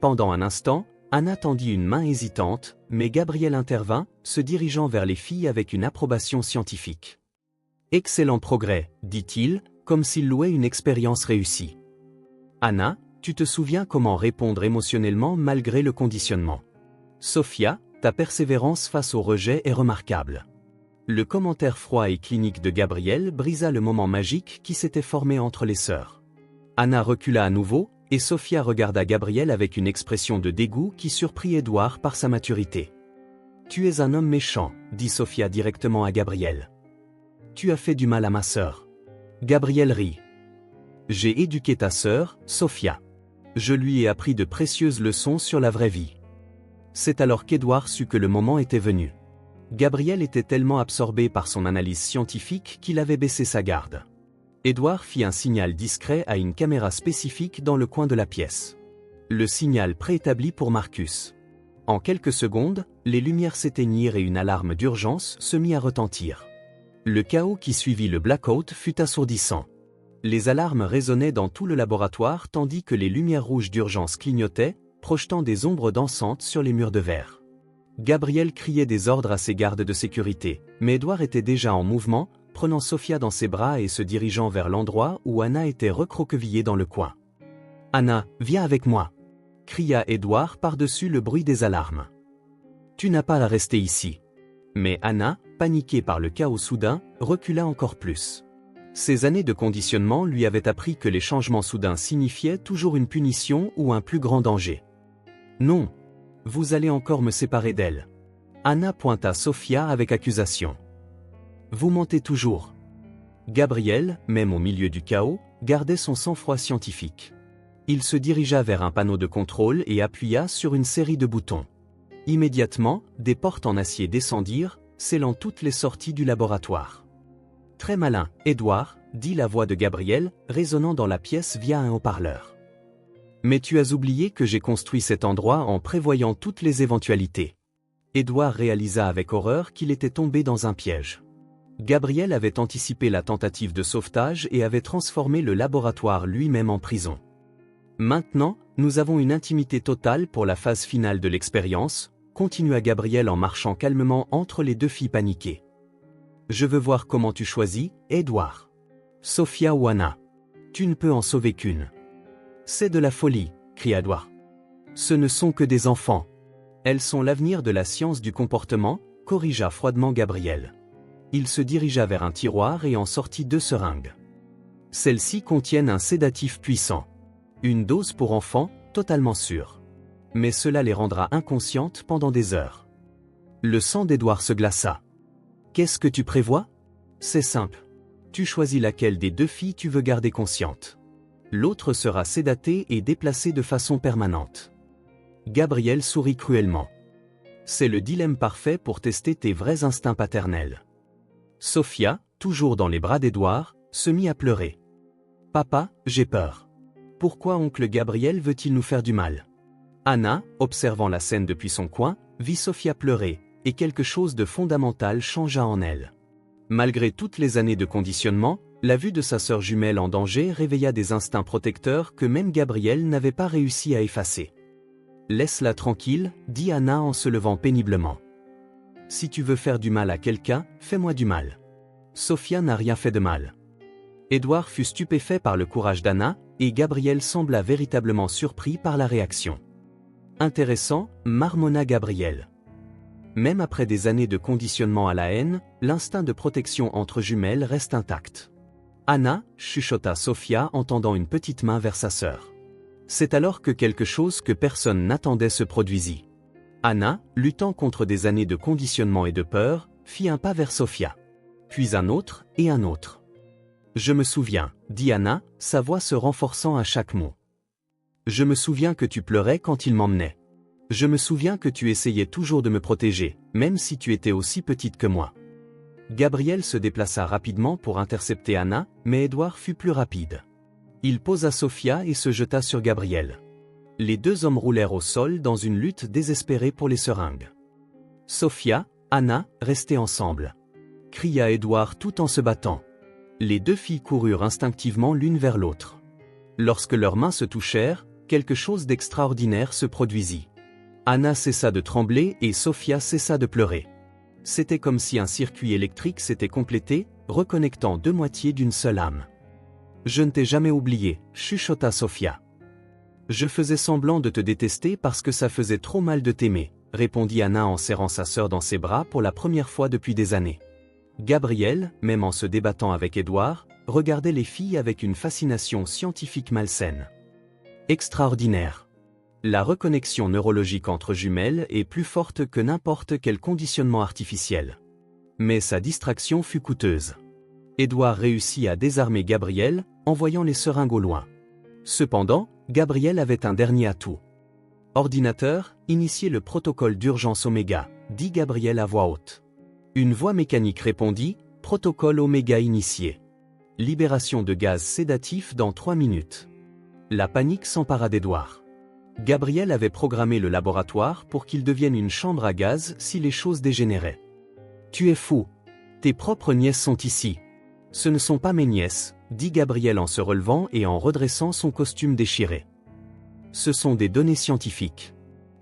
Pendant un instant, Anna tendit une main hésitante, mais Gabriel intervint, se dirigeant vers les filles avec une approbation scientifique. Excellent progrès, dit-il, comme s'il louait une expérience réussie. Anna, tu te souviens comment répondre émotionnellement malgré le conditionnement. Sofia, ta persévérance face au rejet est remarquable. Le commentaire froid et clinique de Gabriel brisa le moment magique qui s'était formé entre les sœurs. Anna recula à nouveau, et Sofia regarda Gabriel avec une expression de dégoût qui surprit Edward par sa maturité. Tu es un homme méchant, dit Sofia directement à Gabriel. Tu as fait du mal à ma sœur. Gabriel rit. J'ai éduqué ta sœur, Sofia. Je lui ai appris de précieuses leçons sur la vraie vie. C'est alors qu'Edward sut que le moment était venu. Gabriel était tellement absorbé par son analyse scientifique qu'il avait baissé sa garde. Edward fit un signal discret à une caméra spécifique dans le coin de la pièce. Le signal préétabli pour Marcus. En quelques secondes, les lumières s'éteignirent et une alarme d'urgence se mit à retentir. Le chaos qui suivit le blackout fut assourdissant. Les alarmes résonnaient dans tout le laboratoire tandis que les lumières rouges d'urgence clignotaient, projetant des ombres dansantes sur les murs de verre. Gabriel criait des ordres à ses gardes de sécurité, mais Edward était déjà en mouvement, prenant Sofia dans ses bras et se dirigeant vers l'endroit où Anna était recroquevillée dans le coin. « Anna, viens avec moi !» cria Edward par-dessus le bruit des alarmes. « Tu n'as pas à rester ici. » Mais Anna, paniquée par le chaos soudain, recula encore plus. Ces années de conditionnement lui avaient appris que les changements soudains signifiaient toujours une punition ou un plus grand danger. « Non. Vous allez encore me séparer d'elle. » Anna pointa Sofia avec accusation. « Vous mentez toujours. » Gabriel, même au milieu du chaos, gardait son sang-froid scientifique. Il se dirigea vers un panneau de contrôle et appuya sur une série de boutons. Immédiatement, des portes en acier descendirent, scellant toutes les sorties du laboratoire. « Très malin, Edward, » dit la voix de Gabriel, résonnant dans la pièce via un haut-parleur. Mais tu as oublié que j'ai construit cet endroit en prévoyant toutes les éventualités. Edward réalisa avec horreur qu'il était tombé dans un piège. Gabriel avait anticipé la tentative de sauvetage et avait transformé le laboratoire lui-même en prison. Maintenant, nous avons une intimité totale pour la phase finale de l'expérience, continua Gabriel en marchant calmement entre les deux filles paniquées. Je veux voir comment tu choisis, Edward. Sofia ou Anna. Tu ne peux en sauver qu'une. C'est de la folie, cria Edward. Ce ne sont que des enfants. Elles sont l'avenir de la science du comportement, corrigea froidement Gabriel. Il se dirigea vers un tiroir et en sortit 2 seringues. Celles-ci contiennent un sédatif puissant. Une dose pour enfants, totalement sûre. Mais cela les rendra inconscientes pendant des heures. Le sang d'Edward se glaça. Qu'est-ce que tu prévois? C'est simple. Tu choisis laquelle des 2 filles tu veux garder consciente. L'autre sera sédatée et déplacée de façon permanente. Gabriel sourit cruellement. C'est le dilemme parfait pour tester tes vrais instincts paternels. Sofia, toujours dans les bras d'Edward, se mit à pleurer. Papa, j'ai peur. Pourquoi oncle Gabriel veut-il nous faire du mal? Anna, observant la scène depuis son coin, vit Sofia pleurer, et quelque chose de fondamental changea en elle. Malgré toutes les années de conditionnement, la vue de sa sœur jumelle en danger réveilla des instincts protecteurs que même Gabriel n'avait pas réussi à effacer. « Laisse-la tranquille », dit Anna en se levant péniblement. « Si tu veux faire du mal à quelqu'un, fais-moi du mal. » Sofia n'a rien fait de mal. Édouard fut stupéfait par le courage d'Anna, et Gabriel sembla véritablement surpris par la réaction. Intéressant, marmonna Gabriel. Même après des années de conditionnement à la haine, l'instinct de protection entre jumelles reste intact. Anna, chuchota Sofia en tendant une petite main vers sa sœur. C'est alors que quelque chose que personne n'attendait se produisit. Anna, luttant contre des années de conditionnement et de peur, fit un pas vers Sofia. Puis un autre, et un autre. « Je me souviens, » dit Anna, sa voix se renforçant à chaque mot. « Je me souviens que tu pleurais quand il m'emmenait. Je me souviens que tu essayais toujours de me protéger, même si tu étais aussi petite que moi. » Gabriel se déplaça rapidement pour intercepter Anna, mais Édouard fut plus rapide. Il posa Sofia et se jeta sur Gabriel. Les deux hommes roulèrent au sol dans une lutte désespérée pour les seringues. Sofia, Anna, restez ensemble, cria Édouard tout en se battant. Les deux filles coururent instinctivement l'une vers l'autre. Lorsque leurs mains se touchèrent, quelque chose d'extraordinaire se produisit. Anna cessa de trembler et Sofia cessa de pleurer. C'était comme si un circuit électrique s'était complété, reconnectant deux moitiés d'une seule âme. « Je ne t'ai jamais oublié, » chuchota Sofia. « Je faisais semblant de te détester parce que ça faisait trop mal de t'aimer, » répondit Anna en serrant sa sœur dans ses bras pour la première fois depuis des années. Gabriel, même en se débattant avec Édouard, regardait les filles avec une fascination scientifique malsaine. Extraordinaire. La reconnexion neurologique entre jumelles est plus forte que n'importe quel conditionnement artificiel. Mais sa distraction fut coûteuse. Édouard réussit à désarmer Gabriel, en voyant les seringues au loin. Cependant, Gabriel avait un dernier atout. « Ordinateur, initiez le protocole d'urgence Oméga », dit Gabriel à voix haute. Une voix mécanique répondit « Protocole Oméga initié. Libération de gaz sédatif dans 3 minutes. » La panique s'empara d'Édouard. Gabriel avait programmé le laboratoire pour qu'il devienne une chambre à gaz si les choses dégénéraient. « Tu es fou. Tes propres nièces sont ici. »« Ce ne sont pas mes nièces, » dit Gabriel en se relevant et en redressant son costume déchiré. « Ce sont des données scientifiques.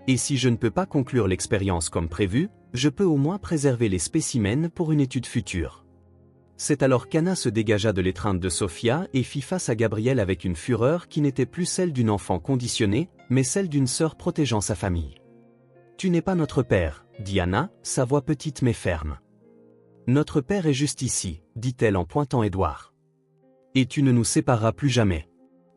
Et si je ne peux pas conclure l'expérience comme prévu, je peux au moins préserver les spécimens pour une étude future. » C'est alors qu'Anna se dégagea de l'étreinte de Sofia et fit face à Gabriel avec une fureur qui n'était plus celle d'une enfant conditionnée, mais celle d'une sœur protégeant sa famille. « Tu n'es pas notre père, » dit Anna, sa voix petite mais ferme. « Notre père est juste ici, » dit-elle en pointant Édouard. « Et tu ne nous sépareras plus jamais. »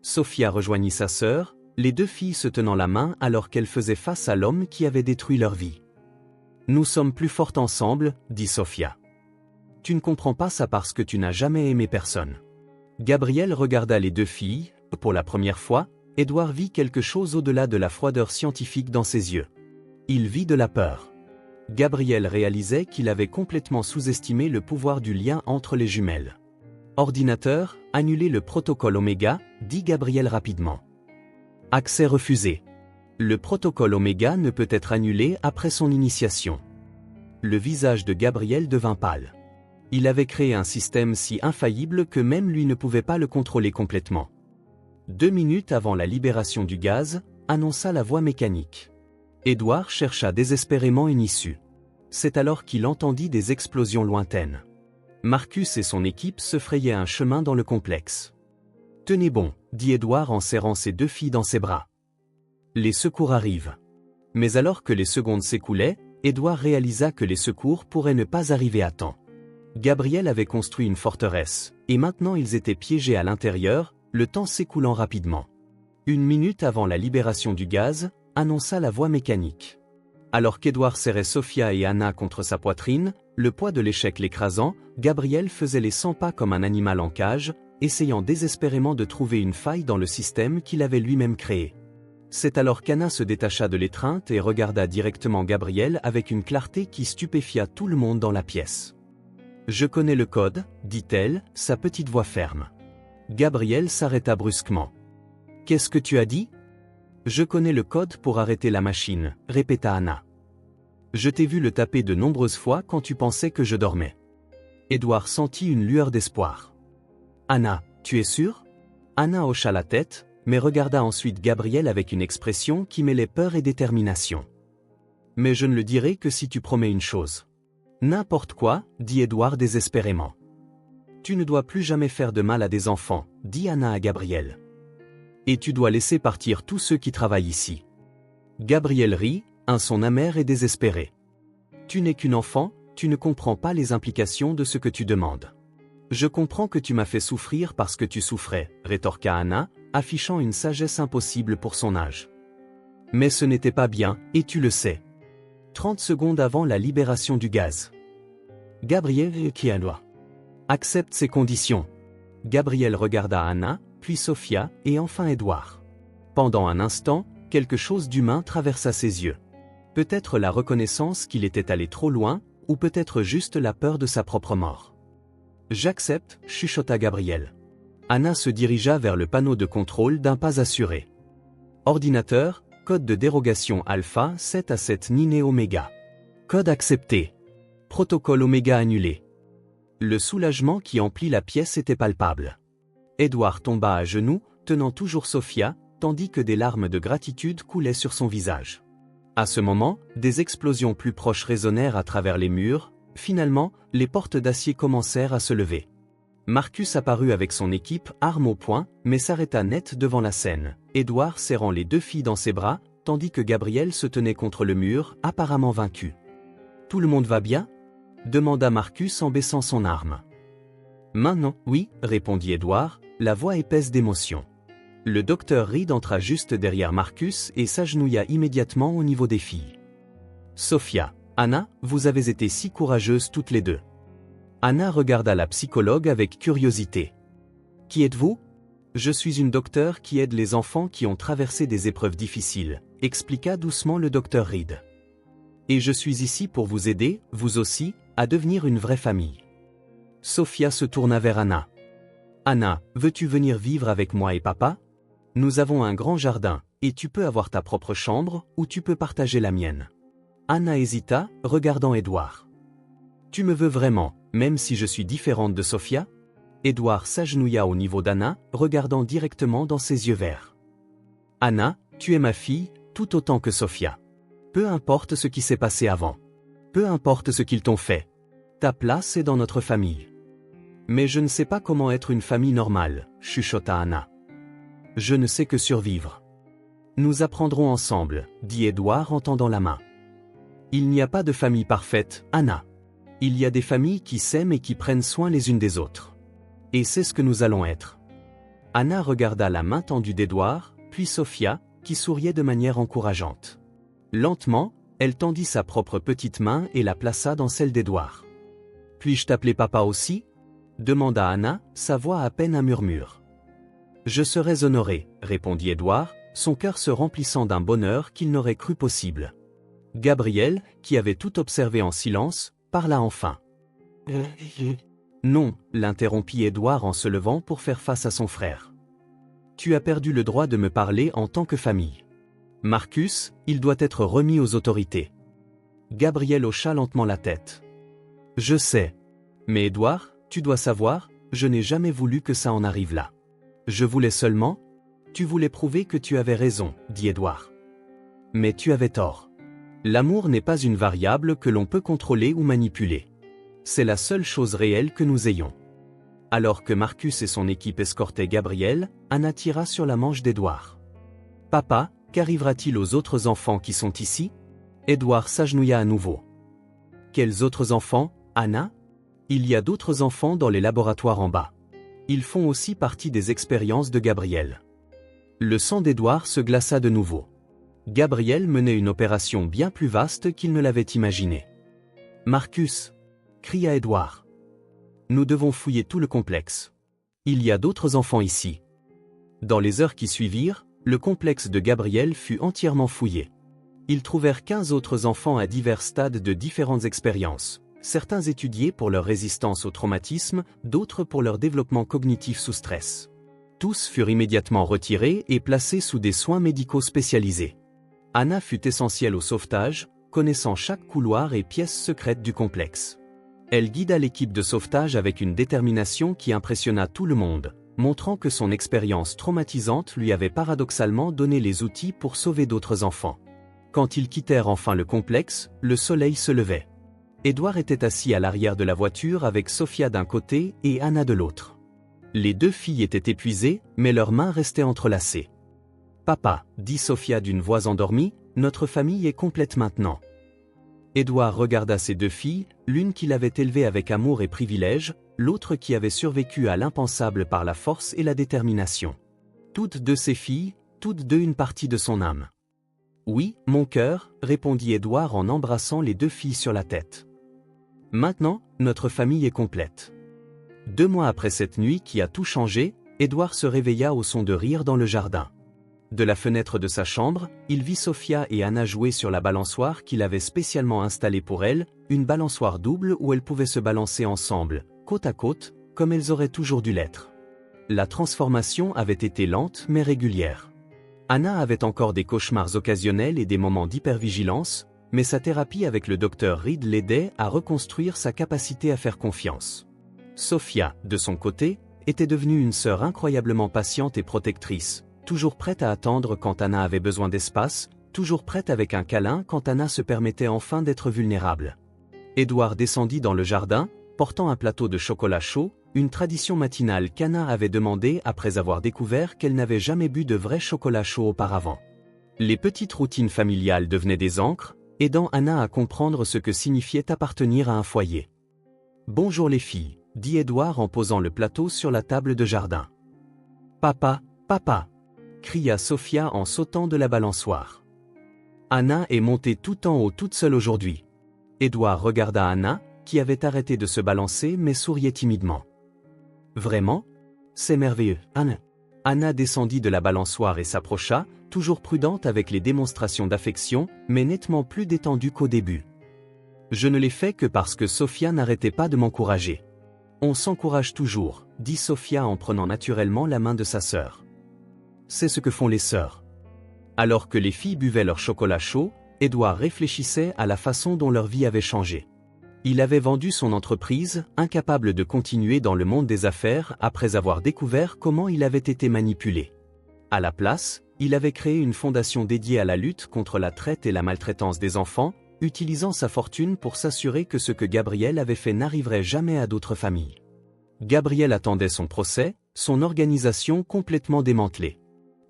Sofia rejoignit sa sœur, les deux filles se tenant la main alors qu'elles faisaient face à l'homme qui avait détruit leur vie. « Nous sommes plus fortes ensemble, » dit Sofia. « Tu ne comprends pas ça parce que tu n'as jamais aimé personne. » Gabriel regarda les deux filles. Pour la première fois, Édouard vit quelque chose au-delà de la froideur scientifique dans ses yeux. Il vit de la peur. Gabriel réalisait qu'il avait complètement sous-estimé le pouvoir du lien entre les jumelles. « Ordinateur, annulez le protocole Oméga, » dit Gabriel rapidement. Accès refusé. Le protocole Oméga ne peut être annulé après son initiation. Le visage de Gabriel devint pâle. Il avait créé un système si infaillible que même lui ne pouvait pas le contrôler complètement. 2 minutes avant la libération du gaz, annonça la voix mécanique. Édouard chercha désespérément une issue. C'est alors qu'il entendit des explosions lointaines. Marcus et son équipe se frayaient un chemin dans le complexe. « Tenez bon, » dit Édouard en serrant ses deux filles dans ses bras. Les secours arrivent. Mais alors que les secondes s'écoulaient, Édouard réalisa que les secours pourraient ne pas arriver à temps. Gabriel avait construit une forteresse, et maintenant ils étaient piégés à l'intérieur, le temps s'écoulant rapidement. 1 minute avant la libération du gaz, annonça la voix mécanique. Alors qu'Édouard serrait Sofia et Anna contre sa poitrine, le poids de l'échec l'écrasant, Gabriel faisait les 100 pas comme un animal en cage, essayant désespérément de trouver une faille dans le système qu'il avait lui-même créé. C'est alors qu'Anna se détacha de l'étreinte et regarda directement Gabriel avec une clarté qui stupéfia tout le monde dans la pièce. « Je connais le code, dit-elle, sa petite voix ferme. Gabriel s'arrêta brusquement. « Qu'est-ce que tu as dit? Je connais le code pour arrêter la machine, répéta Anna. Je t'ai vu le taper de nombreuses fois quand tu pensais que je dormais. Édouard sentit une lueur d'espoir. Anna, tu es sûre? Anna hocha la tête, mais regarda ensuite Gabriel avec une expression qui mêlait peur et détermination. Mais je ne le dirai que si tu promets une chose. N'importe quoi, dit Édouard désespérément. Tu ne dois plus jamais faire de mal à des enfants, dit Anna à Gabriel. Et tu dois laisser partir tous ceux qui travaillent ici. Gabriel rit, un son amer et désespéré. Tu n'es qu'une enfant, tu ne comprends pas les implications de ce que tu demandes. Je comprends que tu m'as fait souffrir parce que tu souffrais, rétorqua Anna, affichant une sagesse impossible pour son âge. Mais ce n'était pas bien, et tu le sais. 30 secondes avant la libération du gaz. Gabriel qui loi. Accepte ces conditions. Gabriel regarda Anna, puis Sophia, et enfin Édouard. Pendant un instant, quelque chose d'humain traversa ses yeux. Peut-être la reconnaissance qu'il était allé trop loin, ou peut-être juste la peur de sa propre mort. J'accepte, chuchota Gabriel. Anna se dirigea vers le panneau de contrôle d'un pas assuré. Ordinateur, code de dérogation alpha 7 à 7 Nine Oméga. Code accepté. Protocole Oméga annulé. Le soulagement qui emplit la pièce était palpable. Édouard tomba à genoux, tenant toujours Sophia, tandis que des larmes de gratitude coulaient sur son visage. À ce moment, des explosions plus proches résonnèrent à travers les murs. Finalement, les portes d'acier commencèrent à se lever. Marcus apparut avec son équipe, arme au poing, mais s'arrêta net devant la scène, Édouard serrant les deux filles dans ses bras, tandis que Gabriel se tenait contre le mur, apparemment vaincu. « Tout le monde va bien ?» demanda Marcus en baissant son arme. « Maintenant, oui, répondit Édouard, la voix épaisse d'émotion. Le docteur Reed entra juste derrière Marcus et s'agenouilla immédiatement au niveau des filles. « Sophia, Anna, vous avez été si courageuses toutes les deux. » Anna regarda la psychologue avec curiosité. « Qui êtes-vous ? » « Je suis une docteure qui aide les enfants qui ont traversé des épreuves difficiles, expliqua doucement le docteur Reed. « Et je suis ici pour vous aider, vous aussi, à devenir une vraie famille. » Sophia se tourna vers Anna. « Anna, veux-tu venir vivre avec moi et papa ? Nous avons un grand jardin, et tu peux avoir ta propre chambre, ou tu peux partager la mienne. » Anna hésita, regardant Édouard. « Tu me veux vraiment, même si je suis différente de Sophia ? » Édouard s'agenouilla au niveau d'Anna, regardant directement dans ses yeux verts. « Anna, tu es ma fille, tout autant que Sophia. Peu importe ce qui s'est passé avant. Peu importe ce qu'ils t'ont fait. Ta place est dans notre famille. » « Mais je ne sais pas comment être une famille normale, » chuchota Anna. « Je ne sais que survivre. »« Nous apprendrons ensemble, » dit Édouard en tendant la main. « Il n'y a pas de famille parfaite, Anna. Il y a des familles qui s'aiment et qui prennent soin les unes des autres. Et c'est ce que nous allons être. » Anna regarda la main tendue d'Édouard, puis Sophia, qui souriait de manière encourageante. Lentement, elle tendit sa propre petite main et la plaça dans celle d'Édouard. « Puis-je t'appeler papa aussi ?» demanda Anna, sa voix à peine un murmure. « Je serais honoré, » répondit Édouard, son cœur se remplissant d'un bonheur qu'il n'aurait cru possible. Gabriel, qui avait tout observé en silence, parla enfin. « Non, » l'interrompit Édouard en se levant pour faire face à son frère. « Tu as perdu le droit de me parler en tant que famille. Marcus, il doit être remis aux autorités. » Gabriel hocha lentement la tête. « Je sais. Mais Édouard, tu dois savoir, je n'ai jamais voulu que ça en arrive là. Je voulais seulement... » « Tu voulais prouver que tu avais raison, » dit Édouard. « Mais tu avais tort. L'amour n'est pas une variable que l'on peut contrôler ou manipuler. C'est la seule chose réelle que nous ayons. » Alors que Marcus et son équipe escortaient Gabriel, Anna tira sur la manche d'Édouard. « Papa, qu'arrivera-t-il aux autres enfants qui sont ici ?» Édouard s'agenouilla à nouveau. « Quels autres enfants, Anna ? Il y a d'autres enfants dans les laboratoires en bas. Ils font aussi partie des expériences de Gabriel. » Le sang d'Édouard se glaça de nouveau. Gabriel menait une opération bien plus vaste qu'il ne l'avait imaginé. « Marcus !» cria Édouard. « Nous devons fouiller tout le complexe. Il y a d'autres enfants ici. » Dans les heures qui suivirent, le complexe de Gabriel fut entièrement fouillé. Ils trouvèrent 15 autres enfants à divers stades de différentes expériences, certains étudiés pour leur résistance au traumatisme, d'autres pour leur développement cognitif sous stress. Tous furent immédiatement retirés et placés sous des soins médicaux spécialisés. Anna fut essentielle au sauvetage, connaissant chaque couloir et pièce secrète du complexe. Elle guida l'équipe de sauvetage avec une détermination qui impressionna tout le monde, montrant que son expérience traumatisante lui avait paradoxalement donné les outils pour sauver d'autres enfants. Quand ils quittèrent enfin le complexe, le soleil se levait. Édouard était assis à l'arrière de la voiture avec Sophia d'un côté et Anna de l'autre. Les deux filles étaient épuisées, mais leurs mains restaient entrelacées. « Papa, » dit Sophia d'une voix endormie, « notre famille est complète maintenant. » Édouard regarda ses deux filles, l'une qu'il avait élevée avec amour et privilège, l'autre qui avait survécu à l'impensable par la force et la détermination. Toutes deux ses filles, toutes deux une partie de son âme. « Oui, mon cœur, » répondit Édouard en embrassant les deux filles sur la tête. « Maintenant, notre famille est complète. » 2 mois après cette nuit qui a tout changé, Édouard se réveilla au son de rire dans le jardin. De la fenêtre de sa chambre, il vit Sophia et Anna jouer sur la balançoire qu'il avait spécialement installée pour elles, une balançoire double où elles pouvaient se balancer ensemble, côte à côte, comme elles auraient toujours dû l'être. La transformation avait été lente mais régulière. Anna avait encore des cauchemars occasionnels et des moments d'hypervigilance, mais sa thérapie avec le docteur Reed l'aidait à reconstruire sa capacité à faire confiance. Sophia, de son côté, était devenue une sœur incroyablement patiente et protectrice, toujours prête à attendre quand Anna avait besoin d'espace, toujours prête avec un câlin quand Anna se permettait enfin d'être vulnérable. Édouard descendit dans le jardin, portant un plateau de chocolat chaud, une tradition matinale qu'Anna avait demandée après avoir découvert qu'elle n'avait jamais bu de vrai chocolat chaud auparavant. Les petites routines familiales devenaient des ancres, aidant Anna à comprendre ce que signifiait appartenir à un foyer. « Bonjour les filles », dit Édouard en posant le plateau sur la table de jardin. « Papa, papa !» cria Sophia en sautant de la balançoire. Anna est montée tout en haut toute seule aujourd'hui. Édouard regarda Anna, qui avait arrêté de se balancer mais souriait timidement. « Vraiment ? C'est merveilleux, Anna. » Anna descendit de la balançoire et s'approcha, toujours prudente avec les démonstrations d'affection, mais nettement plus détendue qu'au début. « Je ne l'ai fait que parce que Sophia n'arrêtait pas de m'encourager. » « On s'encourage toujours, » dit Sophia en prenant naturellement la main de sa sœur. « C'est ce que font les sœurs. » Alors que les filles buvaient leur chocolat chaud, Édouard réfléchissait à la façon dont leur vie avait changé. Il avait vendu son entreprise, incapable de continuer dans le monde des affaires après avoir découvert comment il avait été manipulé. À la place, il avait créé une fondation dédiée à la lutte contre la traite et la maltraitance des enfants, utilisant sa fortune pour s'assurer que ce que Gabriel avait fait n'arriverait jamais à d'autres familles. Gabriel attendait son procès, son organisation complètement démantelée.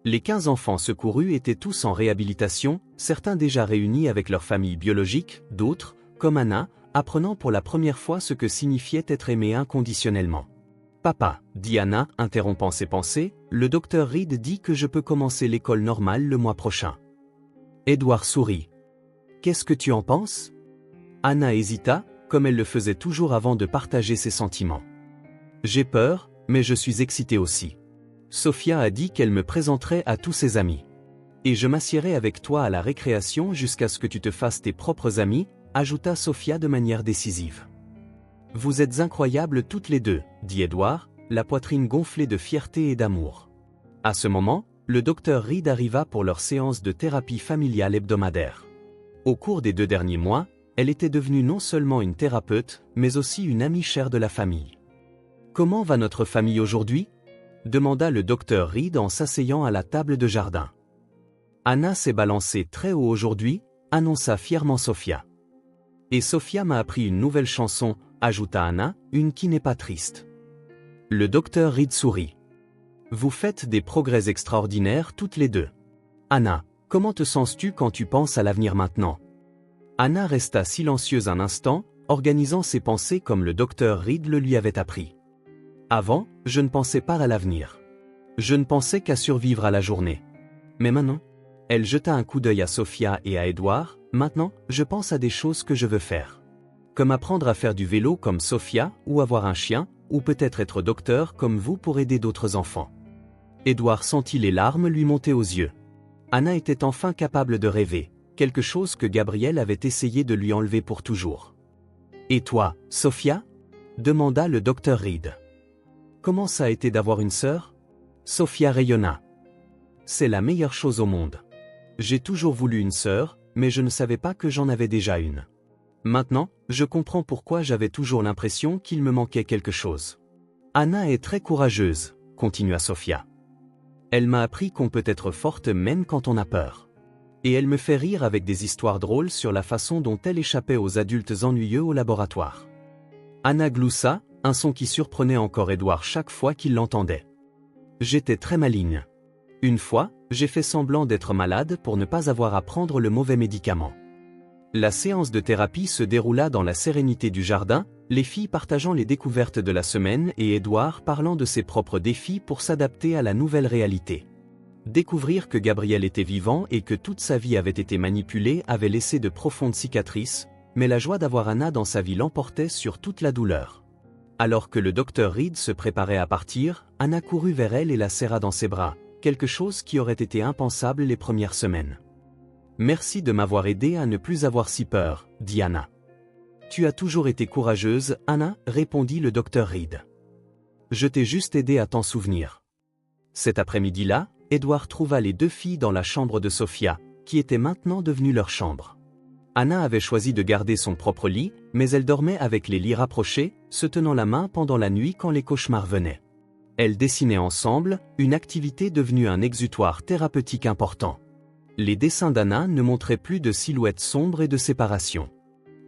Les 15 enfants secourus étaient tous en réhabilitation, certains déjà réunis avec leur famille biologique, d'autres, comme Anna, apprenant pour la première fois ce que signifiait être aimé inconditionnellement. « Papa, » dit Anna, interrompant ses pensées, « le docteur Reed dit que je peux commencer l'école normale le mois prochain. » Édouard sourit. « Qu'est-ce que tu en penses ?» Anna hésita, comme elle le faisait toujours avant de partager ses sentiments. « J'ai peur, mais je suis excitée aussi. Sophia a dit qu'elle me présenterait à tous ses amis. Et je m'assierai avec toi à la récréation jusqu'à ce que tu te fasses tes propres amis, » ajouta Sophia de manière décisive. « Vous êtes incroyables toutes les deux, » dit Édouard, la poitrine gonflée de fierté et d'amour. À ce moment, le docteur Reed arriva pour leur séance de thérapie familiale hebdomadaire. Au cours des 2 derniers mois, elle était devenue non seulement une thérapeute, mais aussi une amie chère de la famille. « Comment va notre famille aujourd'hui ?» demanda le docteur Reed en s'asseyant à la table de jardin. « Anna s'est balancée très haut aujourd'hui, » annonça fièrement Sophia. « Et Sophia m'a appris une nouvelle chanson, » ajouta Anna, « une qui n'est pas triste. » Le docteur Reed sourit. « Vous faites des progrès extraordinaires toutes les deux. Anna, comment te sens-tu quand tu penses à l'avenir maintenant ?» Anna resta silencieuse un instant, organisant ses pensées comme le docteur Reed le lui avait appris. « Avant, je ne pensais pas à l'avenir. Je ne pensais qu'à survivre à la journée. Mais maintenant ?» Elle jeta un coup d'œil à Sophia et à Édouard. « Maintenant, je pense à des choses que je veux faire. Comme apprendre à faire du vélo comme Sophia, ou avoir un chien, ou peut-être être docteur comme vous pour aider d'autres enfants. » Édouard sentit les larmes lui monter aux yeux. Anna était enfin capable de rêver, quelque chose que Gabriel avait essayé de lui enlever pour toujours. « Et toi, Sophia ?» demanda le docteur Reed. « Comment ça a été d'avoir une sœur ?» Sophia rayonna. C'est la meilleure chose au monde. J'ai toujours voulu une sœur, mais je ne savais pas que j'en avais déjà une. Maintenant, je comprends pourquoi j'avais toujours l'impression qu'il me manquait quelque chose. Anna est très courageuse, continua Sophia. Elle m'a appris qu'on peut être forte même quand on a peur. Et elle me fait rire avec des histoires drôles sur la façon dont elle échappait aux adultes ennuyeux au laboratoire. Anna gloussa, un son qui surprenait encore Édouard chaque fois qu'il l'entendait. J'étais très maligne. Une fois, j'ai fait semblant d'être malade pour ne pas avoir à prendre le mauvais médicament. La séance de thérapie se déroula dans la sérénité du jardin, les filles partageant les découvertes de la semaine et Édouard parlant de ses propres défis pour s'adapter à la nouvelle réalité. Découvrir que Gabriel était vivant et que toute sa vie avait été manipulée avait laissé de profondes cicatrices, mais la joie d'avoir Anna dans sa vie l'emportait sur toute la douleur. Alors que le docteur Reed se préparait à partir, Anna courut vers elle et la serra dans ses bras, quelque chose qui aurait été impensable les premières semaines. « Merci de m'avoir aidé à ne plus avoir si peur, » dit Anna. « Tu as toujours été courageuse, Anna, » répondit le docteur Reed. « Je t'ai juste aidé à t'en souvenir. » Cet après-midi-là, Édouard trouva les deux filles dans la chambre de Sophia, qui était maintenant devenue leur chambre. Anna avait choisi de garder son propre lit, mais elle dormait avec les lits rapprochés, se tenant la main pendant la nuit quand les cauchemars venaient. Elles dessinaient ensemble, une activité devenue un exutoire thérapeutique important. Les dessins d'Anna ne montraient plus de silhouettes sombres et de séparation.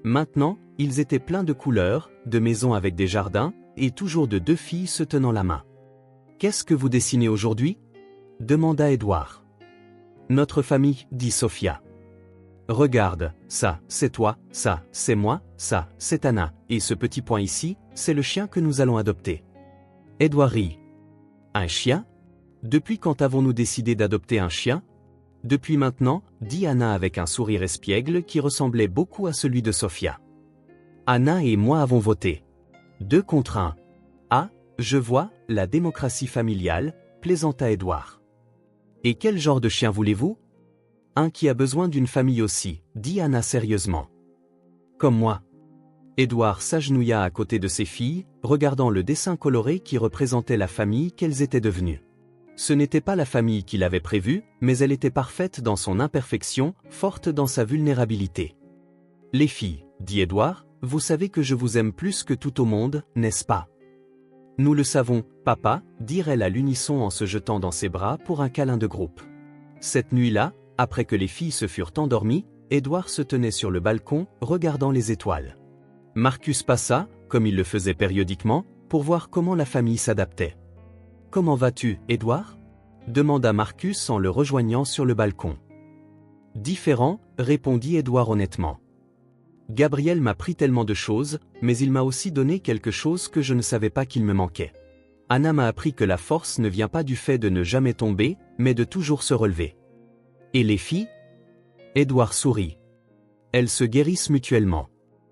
Maintenant, ils étaient pleins de couleurs, de maisons avec des jardins, et toujours de deux filles se tenant la main. « Qu'est-ce que vous dessinez aujourd'hui » demanda Édouard. « Notre famille, » dit Sophia. « Regarde, ça, c'est toi, ça, c'est moi, ça, c'est Anna, et ce petit point ici, c'est le chien que nous allons adopter. » Édouard rit. « Un chien ? Depuis quand avons-nous décidé d'adopter un chien ? » « Depuis maintenant, » dit Anna avec un sourire espiègle qui ressemblait beaucoup à celui de Sophia. « Anna et moi avons voté. 2 contre 1. Ah, je vois, la démocratie familiale, » plaisanta Édouard. « Et quel genre de chien voulez-vous ? » « Un qui a besoin d'une famille aussi, » dit Anna sérieusement. « Comme moi. » Édouard s'agenouilla à côté de ses filles, regardant le dessin coloré qui représentait la famille qu'elles étaient devenues. Ce n'était pas la famille qu'il avait prévue, mais elle était parfaite dans son imperfection, forte dans sa vulnérabilité. « Les filles, » dit Édouard, « vous savez que je vous aime plus que tout au monde, n'est-ce pas ? » « Nous le savons, papa, » dirent-elles à l'unisson en se jetant dans ses bras pour un câlin de groupe. Cette nuit-là, après que les filles se furent endormies, Édouard se tenait sur le balcon, regardant les étoiles. Marcus passa, comme il le faisait périodiquement, pour voir comment la famille s'adaptait. « Comment vas-tu, Édouard » demanda Marcus en le rejoignant sur le balcon. « Différent, » répondit Édouard honnêtement. « Gabriel m'a pris tellement de choses, mais il m'a aussi donné quelque chose que je ne savais pas qu'il me manquait. Anna m'a appris que la force ne vient pas du fait de ne jamais tomber, mais de toujours se relever. » « Et les filles » Édouard sourit. « Elles se guérissent mutuellement.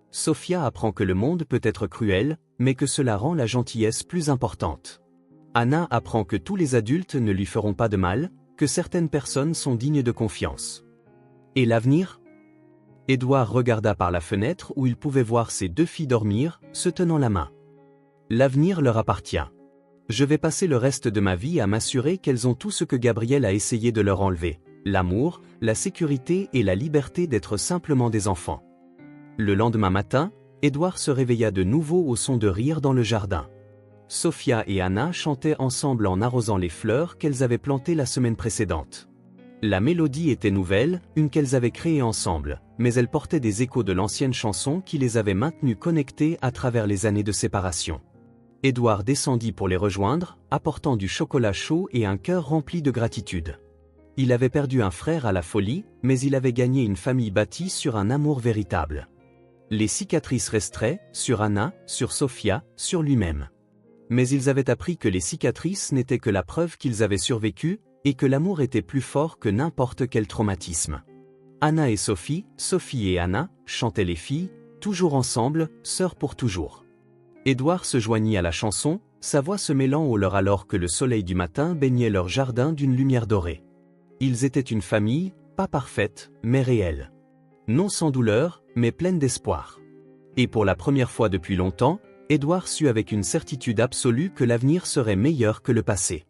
Sophia apprend que le monde peut être cruel, mais que cela rend la gentillesse plus importante. Anna apprend que tous les adultes ne lui feront pas de mal, que certaines personnes sont dignes de confiance. Et l'avenir ? Édouard regarda par la fenêtre où il pouvait voir ses deux filles dormir, se tenant la main. L'avenir leur appartient. Je vais passer le reste de ma vie à m'assurer qu'elles ont tout ce que Gabriel a essayé de leur enlever. L'amour, la sécurité et la liberté d'être simplement des enfants. Le lendemain matin, Édouard se réveilla de nouveau au son de rire dans le jardin. Sophia et Anna chantaient ensemble en arrosant les fleurs qu'elles avaient plantées la semaine précédente. La mélodie était nouvelle, une qu'elles avaient créée ensemble, mais elle portait des échos de l'ancienne chanson qui les avait maintenues connectées à travers les années de séparation. Édouard descendit pour les rejoindre, apportant du chocolat chaud et un cœur rempli de gratitude. Il avait perdu un frère à la folie, mais il avait gagné une famille bâtie sur un amour véritable. Les cicatrices resteraient, sur Anna, sur Sophia, sur lui-même. Mais ils avaient appris que les cicatrices n'étaient que la preuve qu'ils avaient survécu, et que l'amour était plus fort que n'importe quel traumatisme. Anna et Sophie, Sophie et Anna, chantaient les filles, toujours ensemble, sœurs pour toujours. Édouard se joignit à la chanson, sa voix se mêlant au leur alors que le soleil du matin baignait leur jardin d'une lumière dorée. Ils étaient une famille, pas parfaite, mais réelle. Non sans douleur, mais pleine d'espoir. Et pour la première fois depuis longtemps, Édouard sut avec une certitude absolue que l'avenir serait meilleur que le passé.